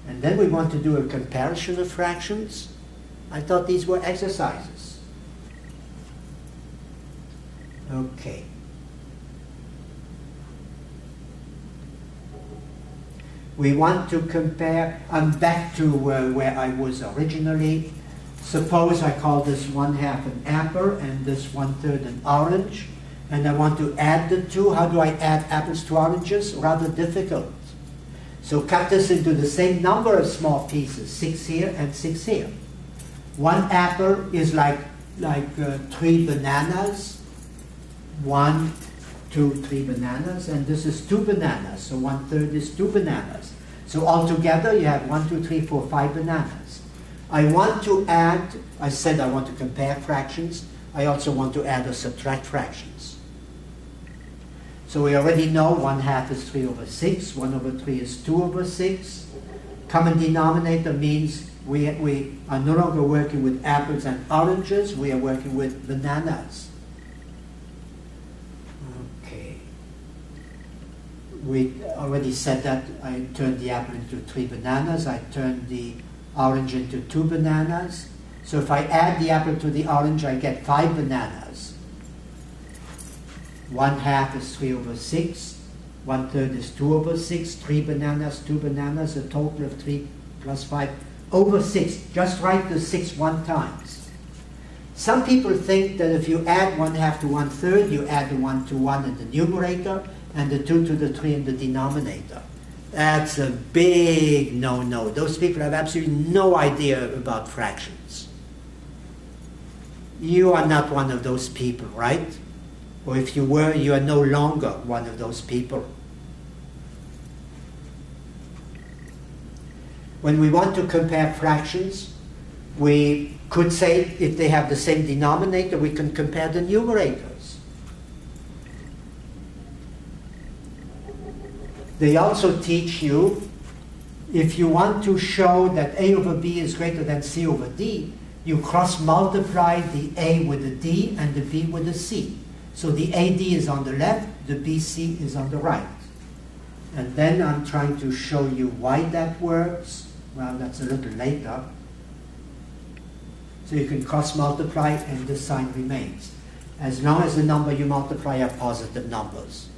And then we want to do a comparison of fractions. I thought these were exercises. Okay. We want to compare, I'm back to where I was originally. Suppose I call this 1/2 an apple and this 1/3 an orange, and I want to add the two. How do I add apples to oranges? Rather difficult. So cut this into the same number of small pieces, 6 here and 6 here. 1 apple is like 3 bananas. 1, 2, 3 bananas, and this is 2 bananas, so 1/3 is 2 bananas. So altogether you have 1, 2, 3, 4, 5 bananas. I want to add, I said I want to compare fractions, I also want to add or subtract fractions. So we already know 1/2 is 3 over 6, 1 over 3 is 2 over 6. Common denominator means we are no longer working with apples and oranges, we are working with bananas. We already said that I turned the apple into 3 bananas. I turned the orange into 2 bananas. So if I add the apple to the orange, I get 5 bananas. 1/2 is 3 over 6. 1/3 is 2 over 6. 3 bananas, 2 bananas, a total of 3 plus 5 over 6. Just write the 6 one times. Some people think that if you add 1/2 to 1/3, you add the 1 to 1 in the numerator, and the 2 to the 3 in the denominator. That's a big no-no. Those people have absolutely no idea about fractions. You are not one of those people, right? Or if you were, you are no longer one of those people. When we want to compare fractions, we could say if they have the same denominator, we can compare the numerators. They also teach you, if you want to show that A over B is greater than C over D, you cross-multiply the A with the D and the B with the C. So the AD is on the left, the BC is on the right. And then I'm trying to show you why that works. Well, that's a little later. So you can cross-multiply and the sign remains. As long as the number you multiply are positive numbers.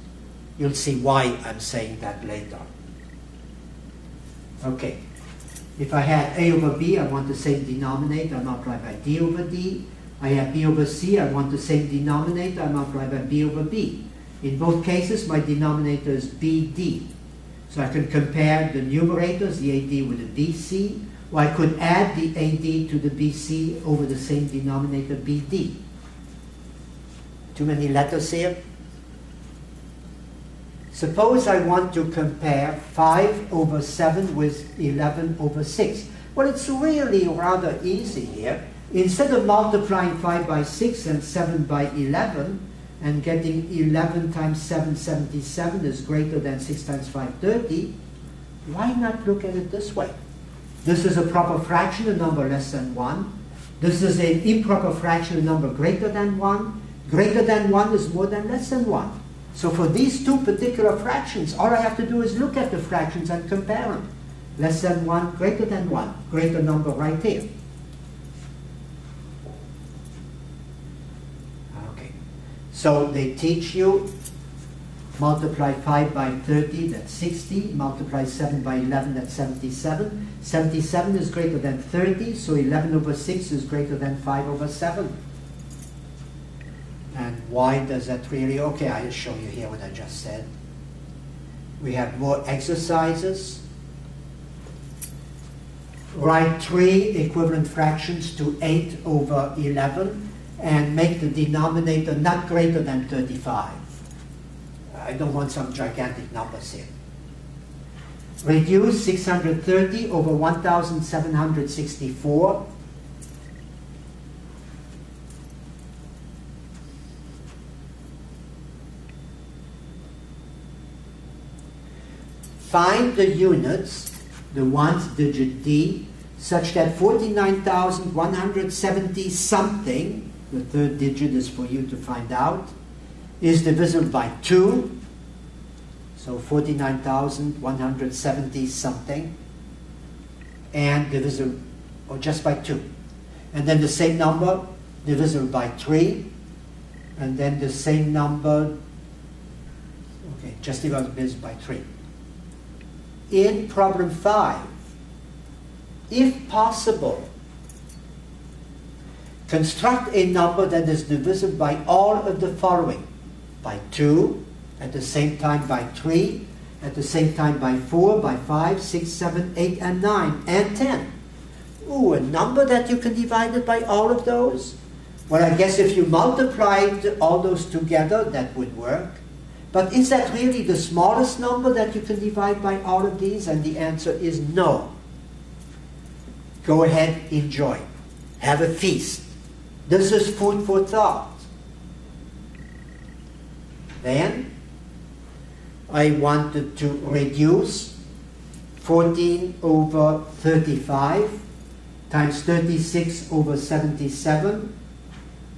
You'll see why I'm saying that later. Okay. If I had A over B, I want the same denominator, I multiply by D over D. I have B over C, I want the same denominator, I multiply by B over B. In both cases, my denominator is BD. So I can compare the numerators, the AD with the BC, or I could add the AD to the BC over the same denominator, BD. Too many letters here? Suppose I want to compare 5 over 7 with 11 over 6. Well, it's really rather easy here. Instead of multiplying 5 by 6 and 7 by 11, and getting 11 times 7, 77 is greater than 6 times 5, 30, why not look at it this way? This is a proper fraction, a number less than 1. This is an improper fraction, a number greater than 1. Greater than 1 is more than less than 1. So for these two particular fractions, all I have to do is look at the fractions and compare them. Less than 1, greater than 1. Greater number right here. Okay. So they teach you, multiply 5 by 30, that's 60. Multiply 7 by 11, that's 77. 77 is greater than 30, so 11 over 6 is greater than 5 over 7. And why does that really? Okay, I'll show you here what I just said. We have more exercises. Write 3 equivalent fractions to 8 over 11 and make the denominator not greater than 35. I don't want some gigantic numbers here. Reduce 630 over 1,764. Find the units, the ones digit D, such that 49,170 something, the third digit is for you to find out, is divisible by 2. So 49,170 something, and divisible, or just by 2. And then the same number divisible by 3, and then the same number, okay, just divisible by 3. In problem 5, if possible, construct a number that is divisible by all of the following: by 2, at the same time by 3, at the same time by 4, by 5, 6, 7, 8, and 9, and 10. Ooh, a number that you can divide it by all of those? Well, I guess if you multiplied all those together, that would work. But is that really the smallest number that you can divide by all of these? And the answer is no. Go ahead, enjoy. Have a feast. This is food for thought. Then, I wanted to reduce 14 over 35 times 36 over 77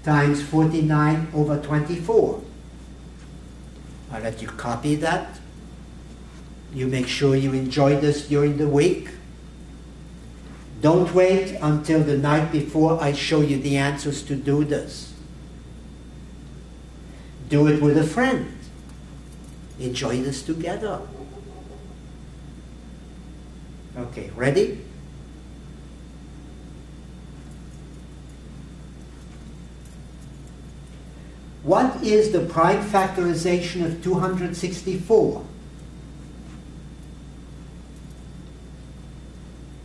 times 49 over 24. I'll let you copy that. You make sure you enjoy this during the week. Don't wait until the night before I show you the answers to do this. Do it with a friend. Enjoy this together. Okay, ready? What is the prime factorization of 264?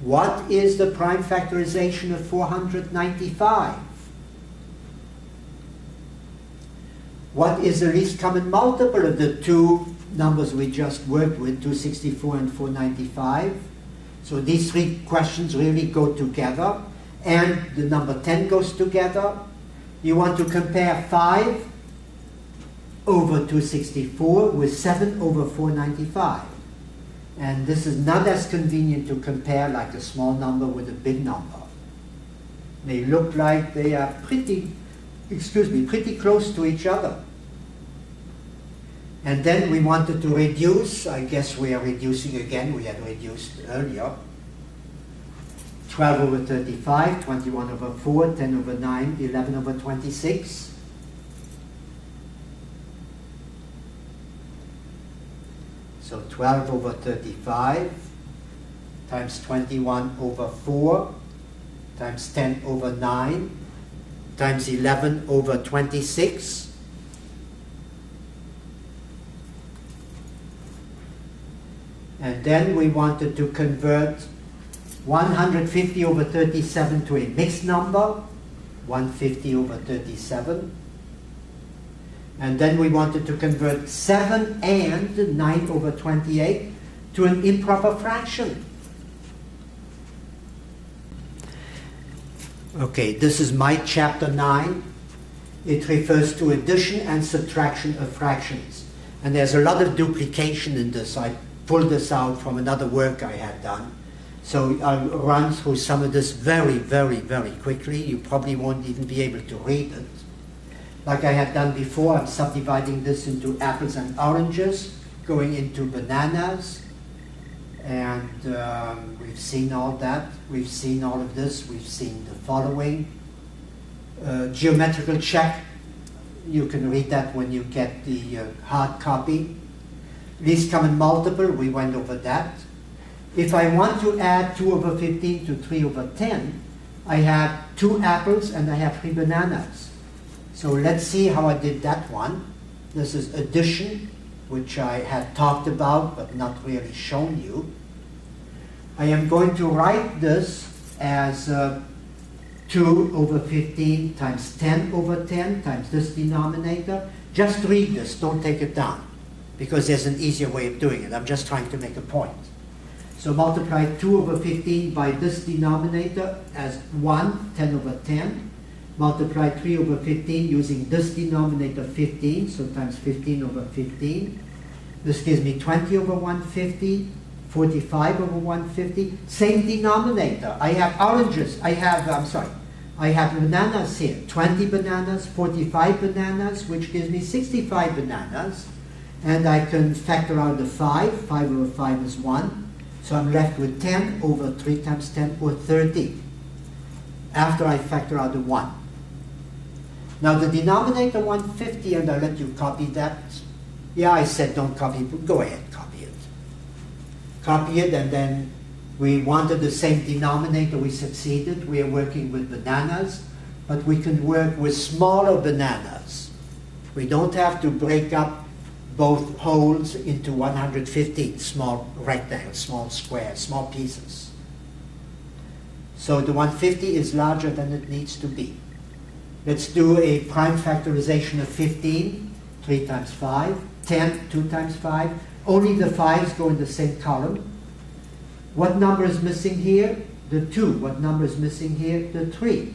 What is the prime factorization of 495? What is the least common multiple of the two numbers we just worked with, 264 and 495? So these three questions really go together, and the number 10 goes together. You want to compare 5 over 264 with 7 over 495. And this is not as convenient to compare like a small number with a big number. They look like they are pretty close to each other. And then we wanted to reduce, I guess we are reducing again, we had reduced earlier. 12 over 35, 21 over 4, 10 over 9, 11 over 26. So 12 over 35 times 21 over 4 times 10 over 9 times 11 over 26. And then we wanted to convert 150 over 37 to a mixed number, 150 over 37. And then we wanted to convert 7 and 9 over 28 to an improper fraction. Okay, this is my chapter 9. It refers to addition and subtraction of fractions. And there's a lot of duplication in this. I pulled this out from another work I had done. So I'll run through some of this very, very, very quickly. You probably won't even be able to read it. Like I had done before, I'm subdividing this into apples and oranges, going into bananas, and we've seen all that. We've seen all of this. We've seen the following. Geometrical check. You can read that when you get the hard copy. Least common multiple, we went over that. If I want to add 2 over 15 to 3 over 10, I have 2 apples and I have 3 bananas. So let's see how I did that one. This is addition, which I had talked about but not really shown you. I am going to write this as 2 over 15 times 10 over 10 times this denominator. Just read this, don't take it down, because there's an easier way of doing it. I'm just trying to make a point. So multiply 2 over 15 by this denominator as 1, 10 over 10. Multiply 3 over 15 using this denominator 15, so times 15 over 15. This gives me 20 over 150, 45 over 150. Same denominator. I have oranges. I have bananas here. 20 bananas, 45 bananas, which gives me 65 bananas. And I can factor out the 5. 5 over 5 is 1. So I'm left with 10 over 3 times 10, or 30, after I factor out the 1. Now the denominator 150, and I'll let you copy that. Yeah, I said don't copy it, but go ahead, copy it. Copy it, and then we wanted the same denominator, we succeeded. We are working with bananas, but we can work with smaller bananas. We don't have to break up both wholes into 150 small rectangles, small squares, small pieces. So the 150 is larger than it needs to be. Let's do a prime factorization of 15, 3 times 5, 10, 2 times 5. Only the 5s go in the same column. What number is missing here? The 2. What number is missing here? The 3.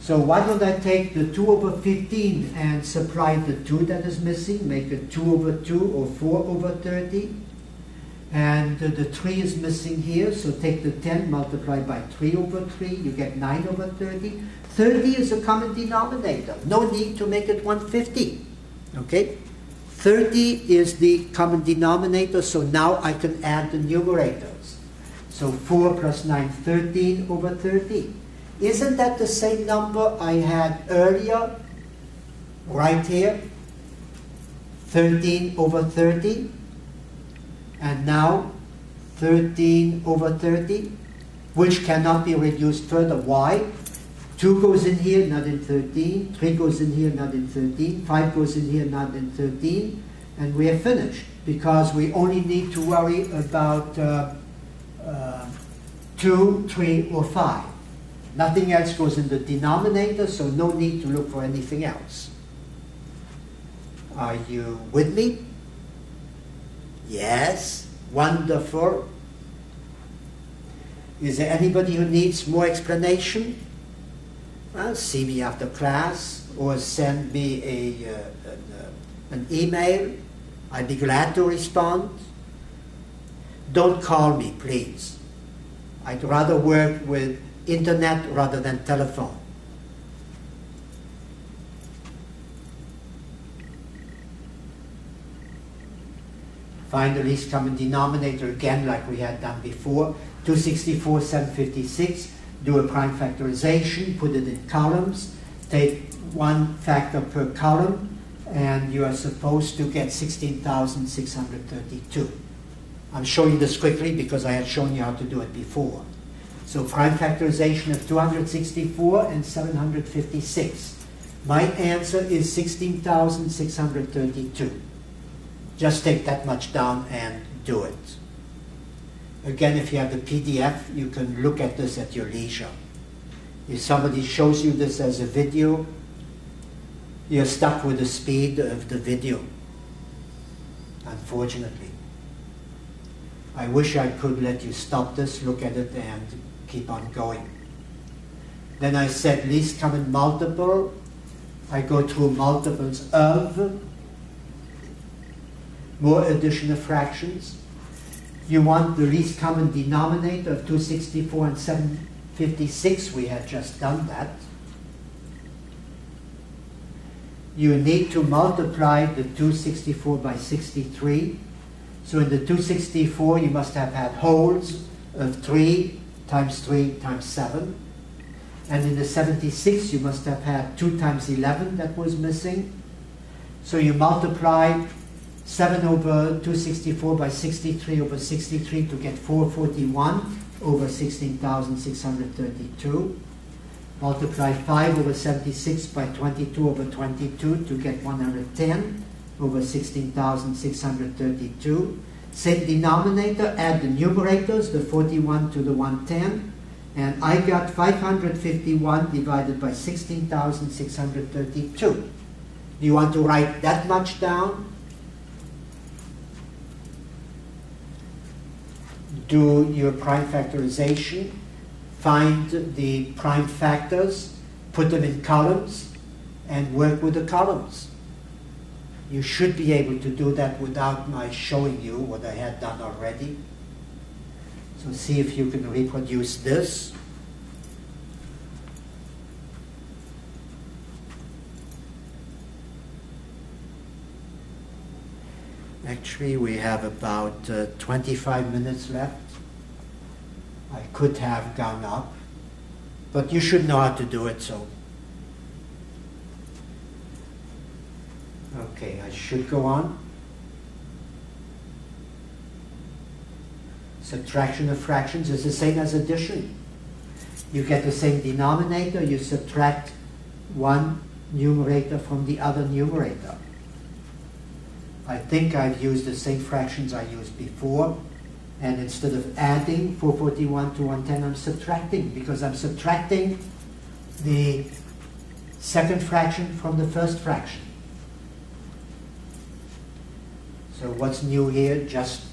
So why don't I take the 2 over 15 and supply the 2 that is missing, make it 2 over 2 or 4 over 30. And the 3 is missing here, so take the 10, multiply by 3 over 3, you get 9 over 30. 30 is a common denominator. No need to make it 150. Okay? 30 is the common denominator, so now I can add the numerators. So 4 plus 9, 13 over 30. Isn't that the same number I had earlier, right here? 13 over 30. And now 13 over 30, which cannot be reduced further. Why? 2 goes in here, not in 13. 3 goes in here, not in 13. 5 goes in here, not in 13. And we are finished, because we only need to worry about 2, 3, or 5. Nothing else goes in the denominator, so no need to look for anything else. Are you with me? Yes? Wonderful. Is there anybody who needs more explanation? Well, see me after class, or send me an email. I'd be glad to respond. Don't call me, please. I'd rather work with internet rather than telephone. Find the least common denominator again, like we had done before. 264, 756. Do a prime factorization, put it in columns, take one factor per column, and you are supposed to get 16,632. I'm showing this quickly because I had shown you how to do it before. So prime factorization of 264 and 756. My answer is 16,632. Just take that much down and do it. Again, if you have the PDF, you can look at this at your leisure. If somebody shows you this as a video, you're stuck with the speed of the video, unfortunately. I wish I could let you stop this, look at it, and keep on going. Then I said least common multiple. I go through multiples of, more addition of fractions. You want the least common denominator of 264 and 756. We had just done that. You need to multiply the 264 by 63. So in the 264, you must have had wholes of 3 times 3 times 7. And in the 76, you must have had 2 times 11 that was missing. So you multiply 7 over 264 by 63 over 63 to get 441 over 16,632. Multiply 5 over 76 by 22 over 22 to get 110 over 16,632. Same denominator, add the numerators, the 41 to the 110, and I got 551 divided by 16,632. Do you want to write that much down? do your prime factorization, find the prime factors, put them in columns, and work with the columns. You should be able to do that without my showing you what I had done already. So see if you can reproduce this. Actually, we have about 25 minutes left. I could have gone up, but you should know how to do it, so. Okay, I should go on. Subtraction of fractions is the same as addition. You get the same denominator, you subtract one numerator from the other numerator. I think I've used the same fractions I used before, and instead of adding 441 to 110, I'm subtracting, because I'm subtracting the second fraction from the first fraction. So what's new here? Just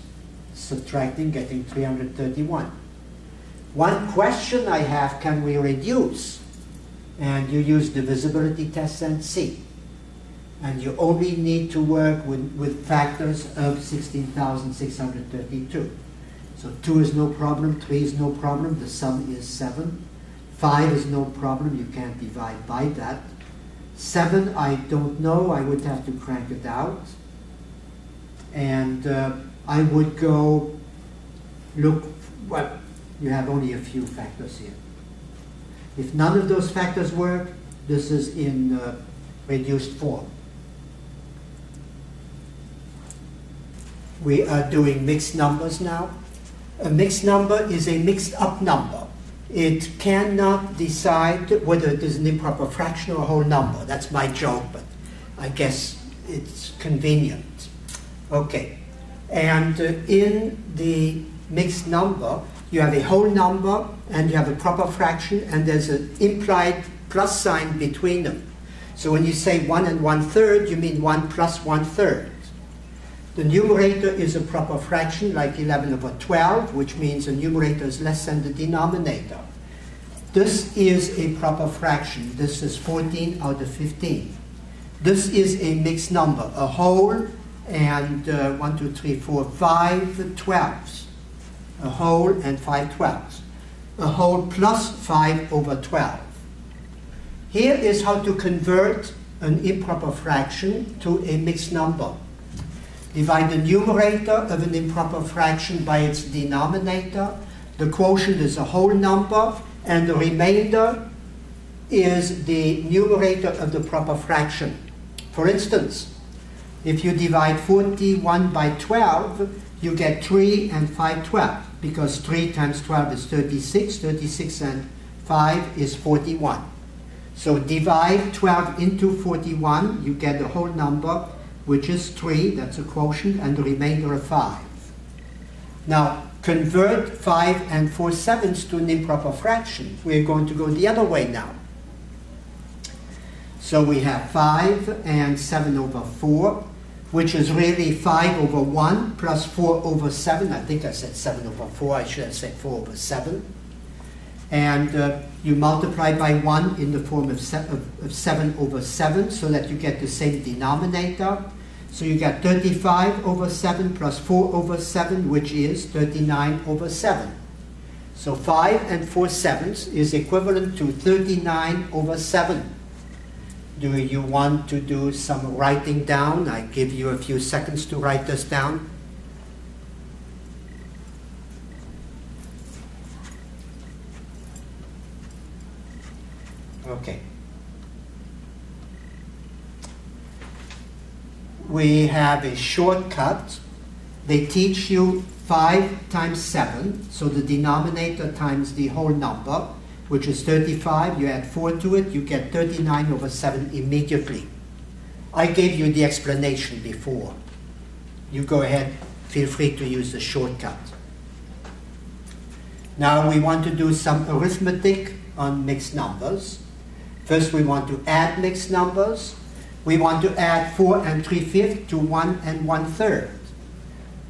subtracting, getting 331. One question I have, can we reduce? And you use divisibility tests and see. And you only need to work with factors of 16,632. So 2 is no problem, 3 is no problem, the sum is 7. 5 is no problem, you can't divide by that. 7, I don't know, I would have to crank it out. And I would go look, well, you have only a few factors here. If none of those factors work, this is in reduced form. We are doing mixed numbers now. A mixed number is a mixed up number. It cannot decide whether it is an improper fraction or a whole number. That's my joke, but I guess it's convenient. Okay, and in the mixed number, you have a whole number and you have a proper fraction, and there's an implied plus sign between them. So when you say 1 1/3, you mean 1 plus 1/3. The numerator is a proper fraction, like 11/12, which means the numerator is less than the denominator. This is a proper fraction. This is 14 out of 15. This is a mixed number, a whole and 1, 2, 3, 4, 5 12s. A whole and 5 12s. A whole plus 5/12. Here is how to convert an improper fraction to a mixed number. Divide the numerator of an improper fraction by its denominator. The quotient is a whole number, and the remainder is the numerator of the proper fraction. For instance, if you divide 41 by 12, you get 3 and 5 12, because 3 times 12 is 36, 36 and 5 is 41. So divide 12 into 41, you get a whole number, which is 3, that's a quotient, and the remainder of 5. Now, convert 5 and 4/7 to an improper fraction. We're going to go the other way now. So we have 5 and 7/4, which is really 5/1 plus 4/7. I think I said 7/4. I should have said 4/7. And you multiply by 1 in the form of 7/7, so that you get the same denominator. So you get 35/7 plus 4/7, which is 39/7. So 5 and 4/7 is equivalent to 39/7. Do you want to do some writing down? I give you a few seconds to write this down. Okay. We have a shortcut. They teach you 5 times 7, so the denominator times the whole number, which is 35. You add 4 to it, you get 39/7 immediately. I gave you the explanation before. You go ahead, feel free to use the shortcut. Now we want to do some arithmetic on mixed numbers. First, we want to add mixed numbers. We want to add 4 and 3/5 to 1 and 1/3.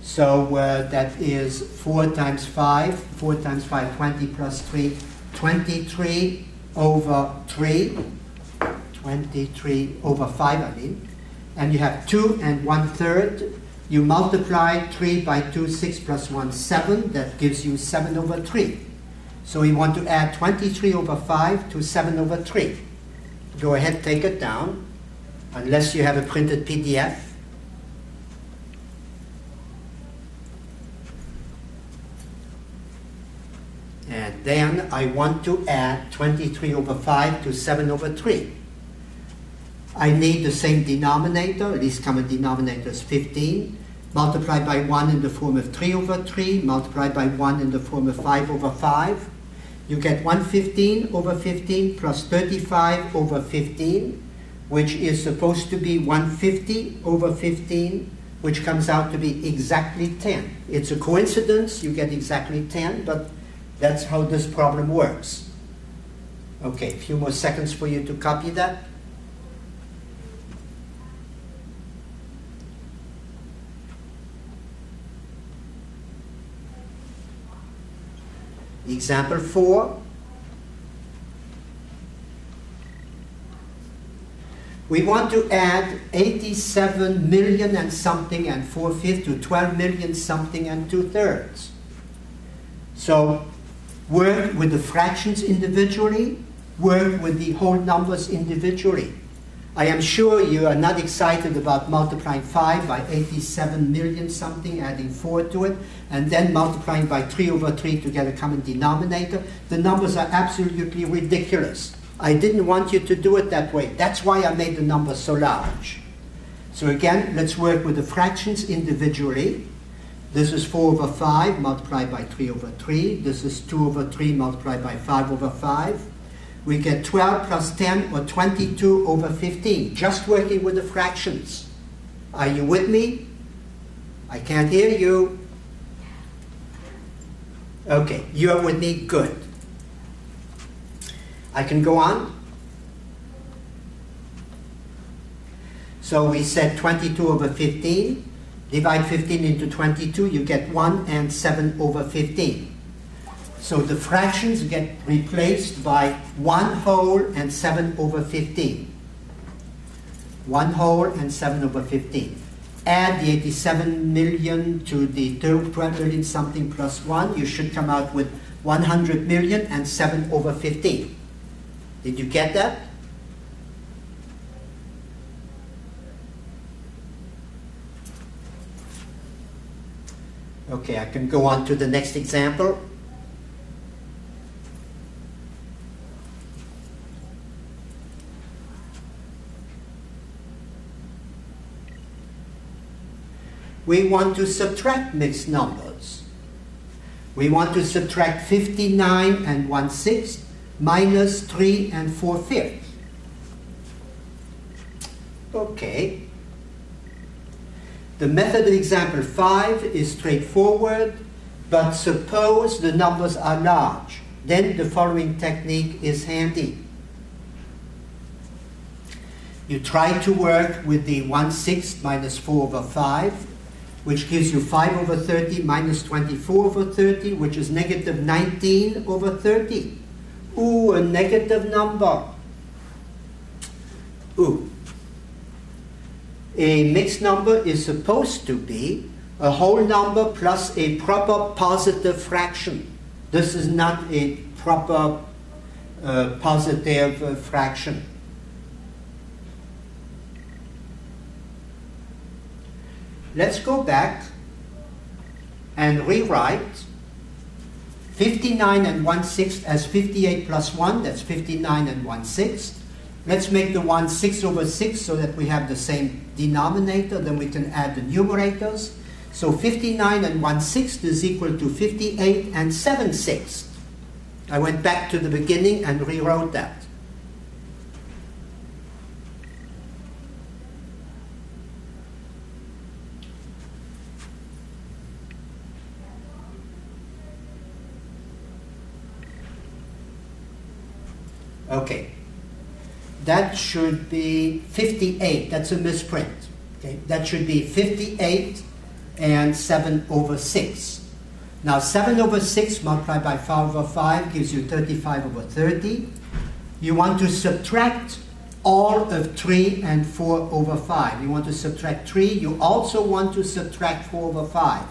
So that is 4 times 5, 4 times 5, 20 plus 3, 23 over 3, 23 over 5 I mean, and you have 2 and 1/3. You multiply 3 by 2, 6 plus 1, 7, that gives you 7 over 3. So you want to add 23 over 5 to 7 over 3. Go ahead, take it down, unless you have a printed PDF. And then I want to add 23 over 5 to 7 over 3. I need the same denominator, least common denominator is 15, multiplied by 1 in the form of 3 over 3, multiplied by 1 in the form of 5 over 5. You get 115 over 15 plus 35 over 15, which is supposed to be 150 over 15, which comes out to be exactly 10. It's a coincidence, you get exactly 10, but that's how this problem works. Okay, a few more seconds for you to copy that. Example 4. We want to add 87 million and something and 4/5 to 12 million something and 2/3. So work with the fractions individually, work with the whole numbers individually. I am sure you are not excited about multiplying 5 by 87 million something, adding 4 to it, and then multiplying by 3 over 3 to get a common denominator. The numbers are absolutely ridiculous. I didn't want you to do it that way. That's why I made the numbers so large. So again, let's work with the fractions individually. This is 4 over 5 multiplied by 3 over 3. This is 2 over 3 multiplied by 5 over 5. We get 12 plus 10 or 22 over 15, just working with the fractions. Are you with me? I can't hear you. Okay, you are with me? Good. I can go on. So we said 22 over 15. Divide 15 into 22, you get 1 and 7 over 15. So the fractions get replaced by 1 whole and 7 over 15. 1 whole and 7 over 15. Add the 87 million to the 12 million something plus 1. You should come out with 100 million and 7 over 15. Did you get that? Okay, I can go on to the next example. We want to subtract mixed numbers. We want to subtract 59 and 1/6 minus 3 and 4/5. Okay. The method of example 5 is straightforward, but suppose the numbers are large. Then the following technique is handy. You try to work with the 1/6 minus 4 over 5, which gives you 5 over 30 minus 24 over 30, which is negative 19 over 30. Ooh, a negative number. Ooh. A mixed number is supposed to be a whole number plus a proper positive fraction. This is not a proper positive fraction. Let's go back and rewrite 59 and 1/6 as 58 plus 1, that's 59 and 1/6. Let's make the 1 6 over 6 so that we have the same denominator, then we can add the numerators. So 59 and 1/6 is equal to 58 and 7/6. I went back to the beginning and rewrote that. Okay. That should be 58. That's a misprint. Okay, that should be 58 and 7 over 6. Now 7 over 6 multiplied by 5 over 5 gives you 35 over 30. You want to subtract all of 3 and 4 over 5. You want to subtract 3. You also want to subtract 4 over 5.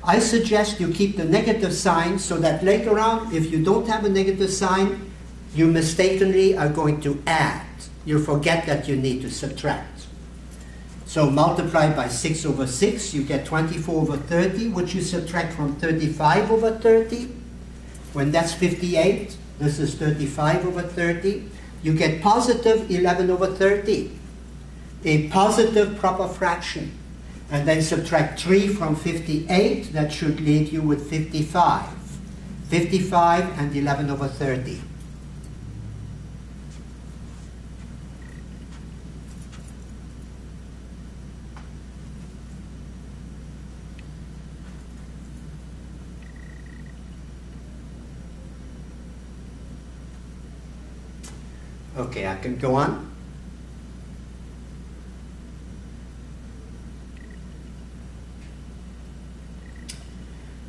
I suggest you keep the negative sign so that later on, if you don't have a negative sign, you mistakenly are going to add. You forget that you need to subtract. So multiplied by 6 over 6, you get 24 over 30, which you subtract from 35 over 30. When that's 58, this is 35 over 30. You get positive 11 over 30, a positive proper fraction. And then subtract 3 from 58, that should leave you with 55. 55 and 11 over 30. Okay, I can go on.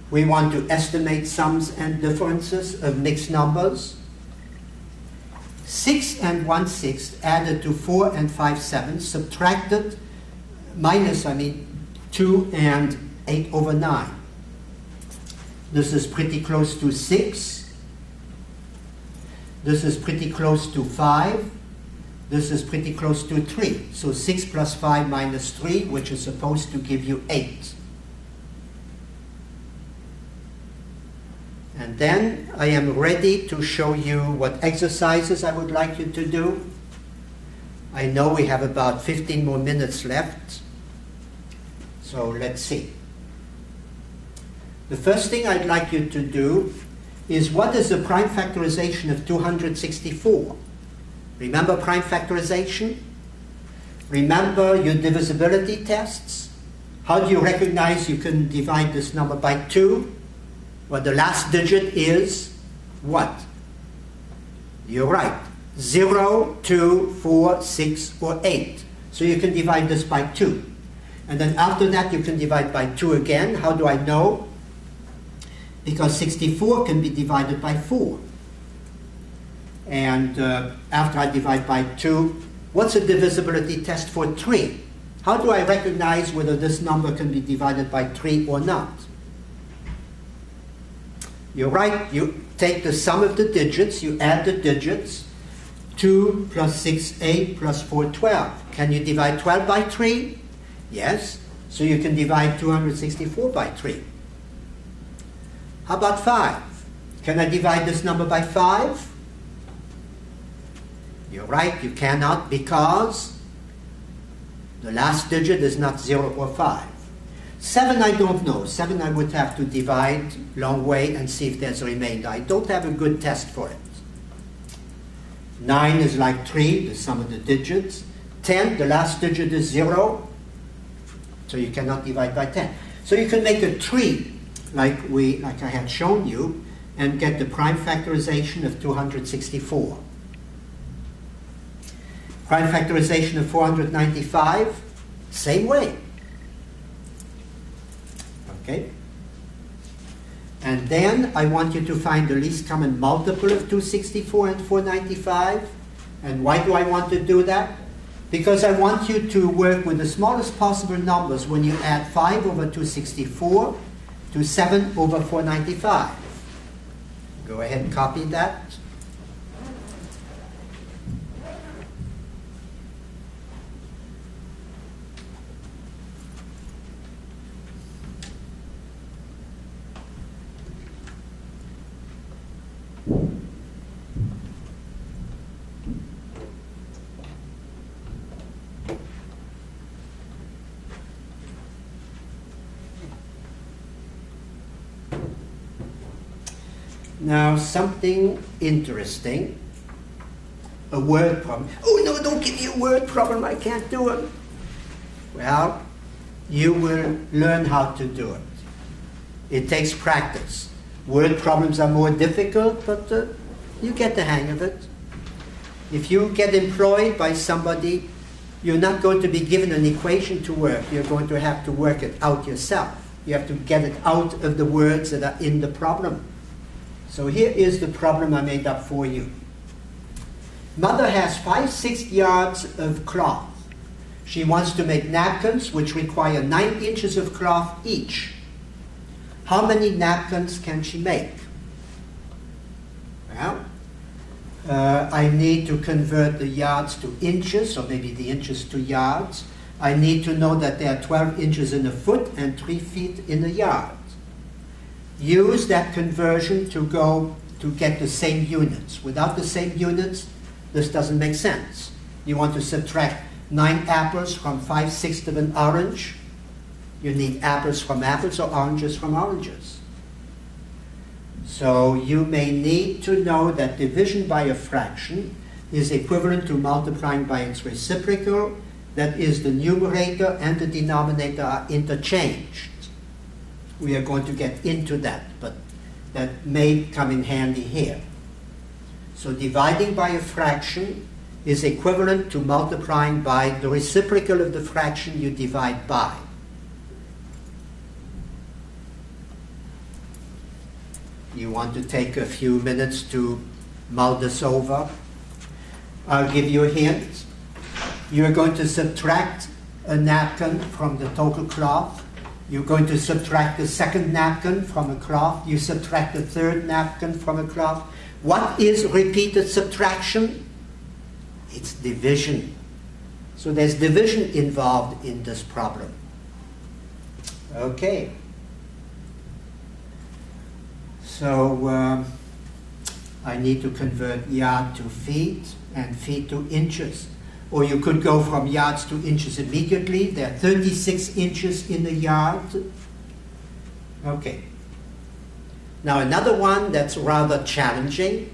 We want to estimate sums and differences of mixed numbers. 6 and 1/6 added to 4 and 5/7, subtracted, minus, 2 and 8 over 9. This is pretty close to 6. This is pretty close to 5. This is pretty close to 3. So 6 plus 5 minus 3, which is supposed to give you 8. And then I am ready to show you what exercises I would like you to do. I know we have about 15 more minutes left. So let's see. The first thing I'd like you to do is, what is the prime factorization of 264? Remember prime factorization? Remember your divisibility tests? How do you recognize you can divide this number by 2? Well, the last digit is what? You're right. 0, 2, 4, 6, or 8. So you can divide this by 2. And then after that you can divide by 2 again. How do I know? Because 64 can be divided by 4. And after I divide by 2, what's a divisibility test for 3? How do I recognize whether this number can be divided by 3 or not? You're right, you take the sum of the digits, you add the digits. 2 plus 6, 8 plus 4, 12. Can you divide 12 by 3? Yes. So you can divide 264 by 3. How about 5? Can I divide this number by 5? You're right, you cannot, because the last digit is not 0 or 5. 7 I don't know. 7 I would have to divide long way and see if there's a remainder. I don't have a good test for it. 9 is like 3, the sum of the digits. 10, the last digit is 0, so you cannot divide by 10. So you can make a tree like I had shown you and get the prime factorization of 264. Prime factorization of 495, same way. Okay? And then I want you to find the least common multiple of 264 and 495. And why do I want to do that? Because I want you to work with the smallest possible numbers when you add 5 over 264 to 7 over 495. Go ahead and copy that. Now, something interesting, a word problem. Oh no, don't give me a word problem, I can't do it. Well, you will learn how to do it. It takes practice. Word problems are more difficult, but you get the hang of it. If you get employed by somebody You're not going to be given an equation to work. You're going to have to work it out yourself. You have to get it out of the words that are in the problem. So here is the problem I made up for you. Mother has 5/6 yards of cloth. She wants to make napkins which require 9 inches of cloth each. How many napkins can she make? Well, I need to convert the yards to inches, or maybe the inches to yards. I need to know that there are 12 inches in a foot and 3 feet in a yard. Use that conversion to get the same units. Without the same units, this doesn't make sense. You want to subtract 9 apples from 5/6 of an orange. You need apples from apples or oranges from oranges. So you may need to know that division by a fraction is equivalent to multiplying by its reciprocal. That is, the numerator and the denominator are interchanged. We are going to get into that, but that may come in handy here. So dividing by a fraction is equivalent to multiplying by the reciprocal of the fraction you divide by. You want to take a few minutes to mull this over? I'll give you a hint. You're going to subtract a napkin from the total cloth. You're going to subtract the second napkin from a cloth. You subtract the third napkin from a cloth. What is repeated subtraction? It's division. So there's division involved in this problem. Okay. So I need to convert yard to feet and feet to inches. Or you could go from yards to inches immediately. There are 36 inches in a yard. Okay. Now another one that's rather challenging.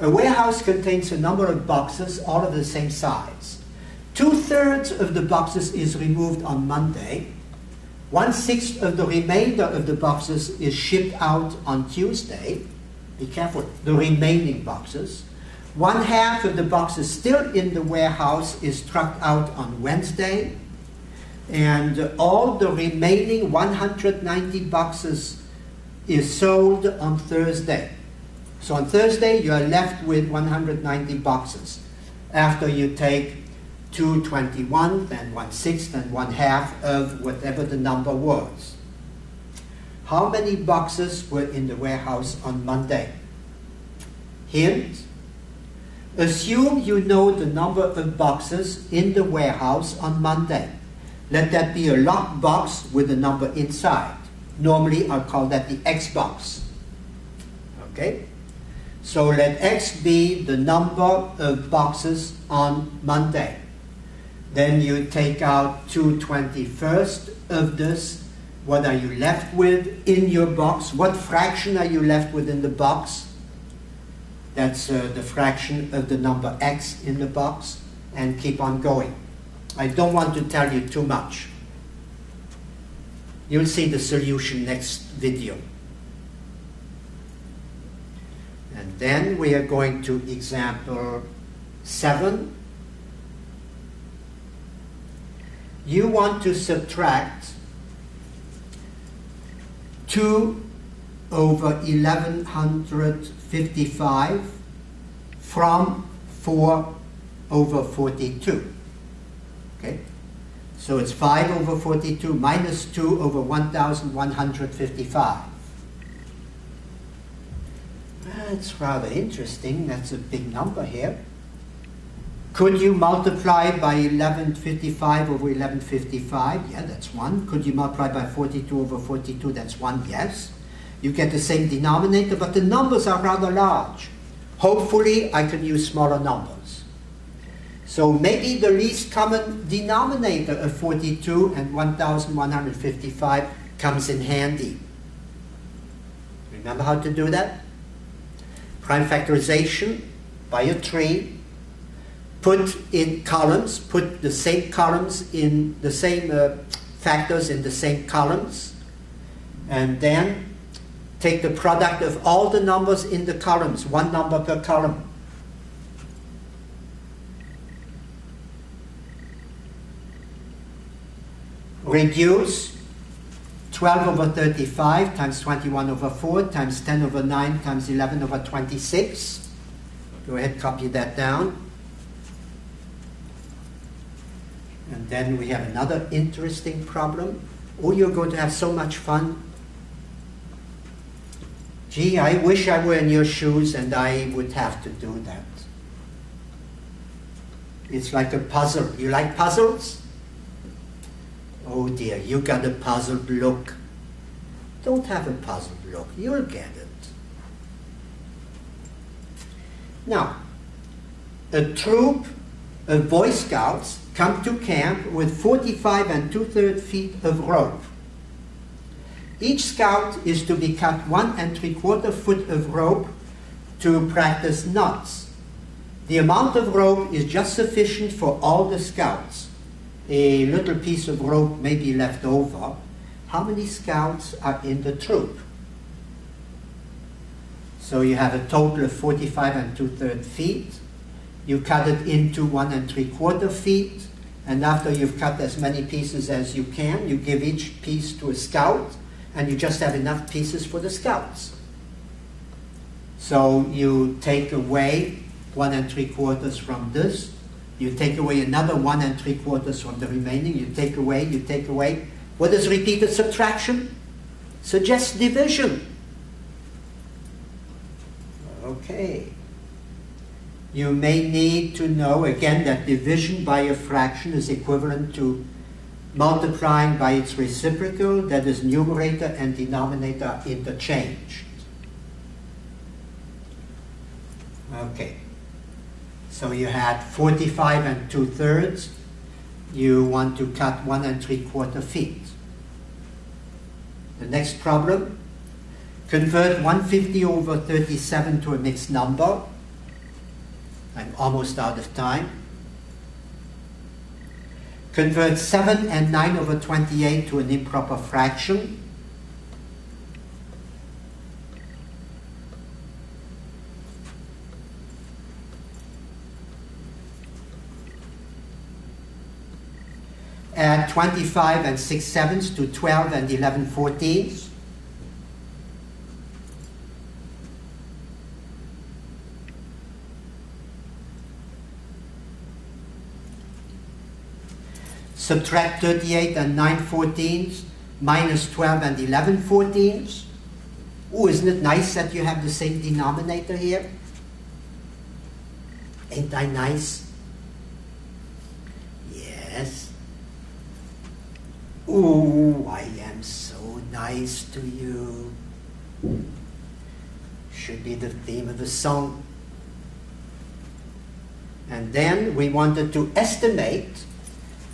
A warehouse contains a number of boxes, all of the same size. 2/3 of the boxes is removed on Monday. 1/6 of the remainder of the boxes is shipped out on Tuesday. Be careful, the remaining boxes. 1/2 of the boxes still in the warehouse is trucked out on Wednesday. And all the remaining 190 boxes is sold on Thursday. So on Thursday, you are left with 190 boxes. After you take 2/21 and 1/6 and 1/2 of whatever the number was. How many boxes were in the warehouse on Monday? Hint. Assume you know the number of boxes in the warehouse on Monday. Let that be a locked box with a number inside. Normally, I'll call that the X box. Okay? So let X be the number of boxes on Monday. Then you take out 2/21 of this. What are you left with in your box? What fraction are you left with in the box? That's the fraction of the number X in the box. And keep on going. I don't want to tell you too much. You'll see the solution next video. And then we are going to example 7. You want to subtract 2/1155 from 4/42. Okay? So it's 5/42 minus 2/1155. That's rather interesting. That's a big number here. Could you multiply by 1155/1155? Yeah, that's 1. Could you multiply by 42/42? That's 1, yes. You get the same denominator, but the numbers are rather large. Hopefully, I can use smaller numbers. So maybe the least common denominator of 42 and 1155 comes in handy. Remember how to do that? Prime factorization by a tree. Put in columns, put the same columns in the same factors in the same columns, and then take the product of all the numbers in the columns, one number per column. Reduce 12 over 35 times 21 over 4 times 10 over 9 times 11 over 26. Go ahead, copy that down. And then we have another interesting problem. Oh, you're going to have so much fun. Gee, I wish I were in your shoes and I would have to do that. It's like a puzzle. You like puzzles? Oh dear, you got a puzzled look. Don't have a puzzled look. You'll get it. Now, a troop of Boy Scouts come to camp with 45 2/3 feet of rope. Each scout is to be cut 1 3/4 foot of rope to practice knots. The amount of rope is just sufficient for all the scouts. A little piece of rope may be left over. How many scouts are in the troop? So you have a total of 45 2/3 feet. You cut it into 1 3/4 feet, and after you've cut as many pieces as you can, you give each piece to a scout, and you just have enough pieces for the scouts. So you take away 1 3/4 from this, you take away another 1 3/4 from the remaining, you take away, you take away. What is repeated subtraction? Suggests division. Okay. You may need to know again that division by a fraction is equivalent to multiplying by its reciprocal, that is numerator and denominator are interchanged. Okay. So you had 45 2/3. You want to cut 1 3/4 feet. The next problem, convert 150 over 37 to a mixed number. I'm almost out of time. Convert 7 and 9 over 28 to an improper fraction. Add 25 and 6/7 to 12 and 11/14. Subtract 38 and 9/14 minus 12 and 11/14. Oh, isn't it nice that you have the same denominator here? Ain't I nice? Yes. Oh, I am so nice to you. Should be the theme of the song. And then we wanted to estimate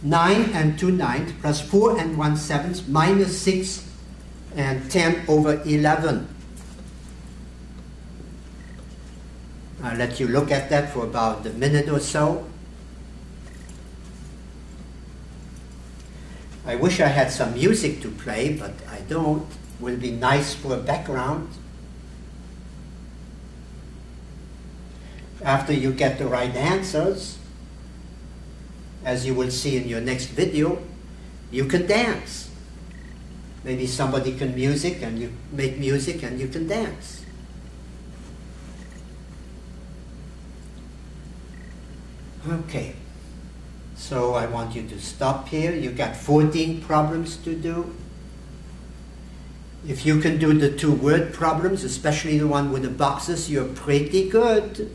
9 and 2/9 plus 4 and 1/7 minus 6 and 10 over 11. I'll let you look at that for about a minute or so. I wish I had some music to play, but I don't. Will be nice for a background. After you get the right answers, as you will see in your next video, you can dance. Maybe somebody can music and you make music and you can dance. Okay. So I want you to stop here. You got 14 problems to do. If you can do the 2-word problems, especially the one with the boxes, you're pretty good.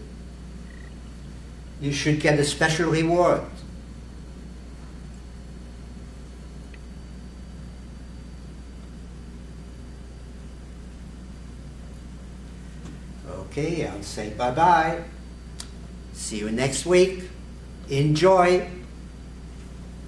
You should get a special reward. Okay, I'll say bye-bye. See you next week. Enjoy.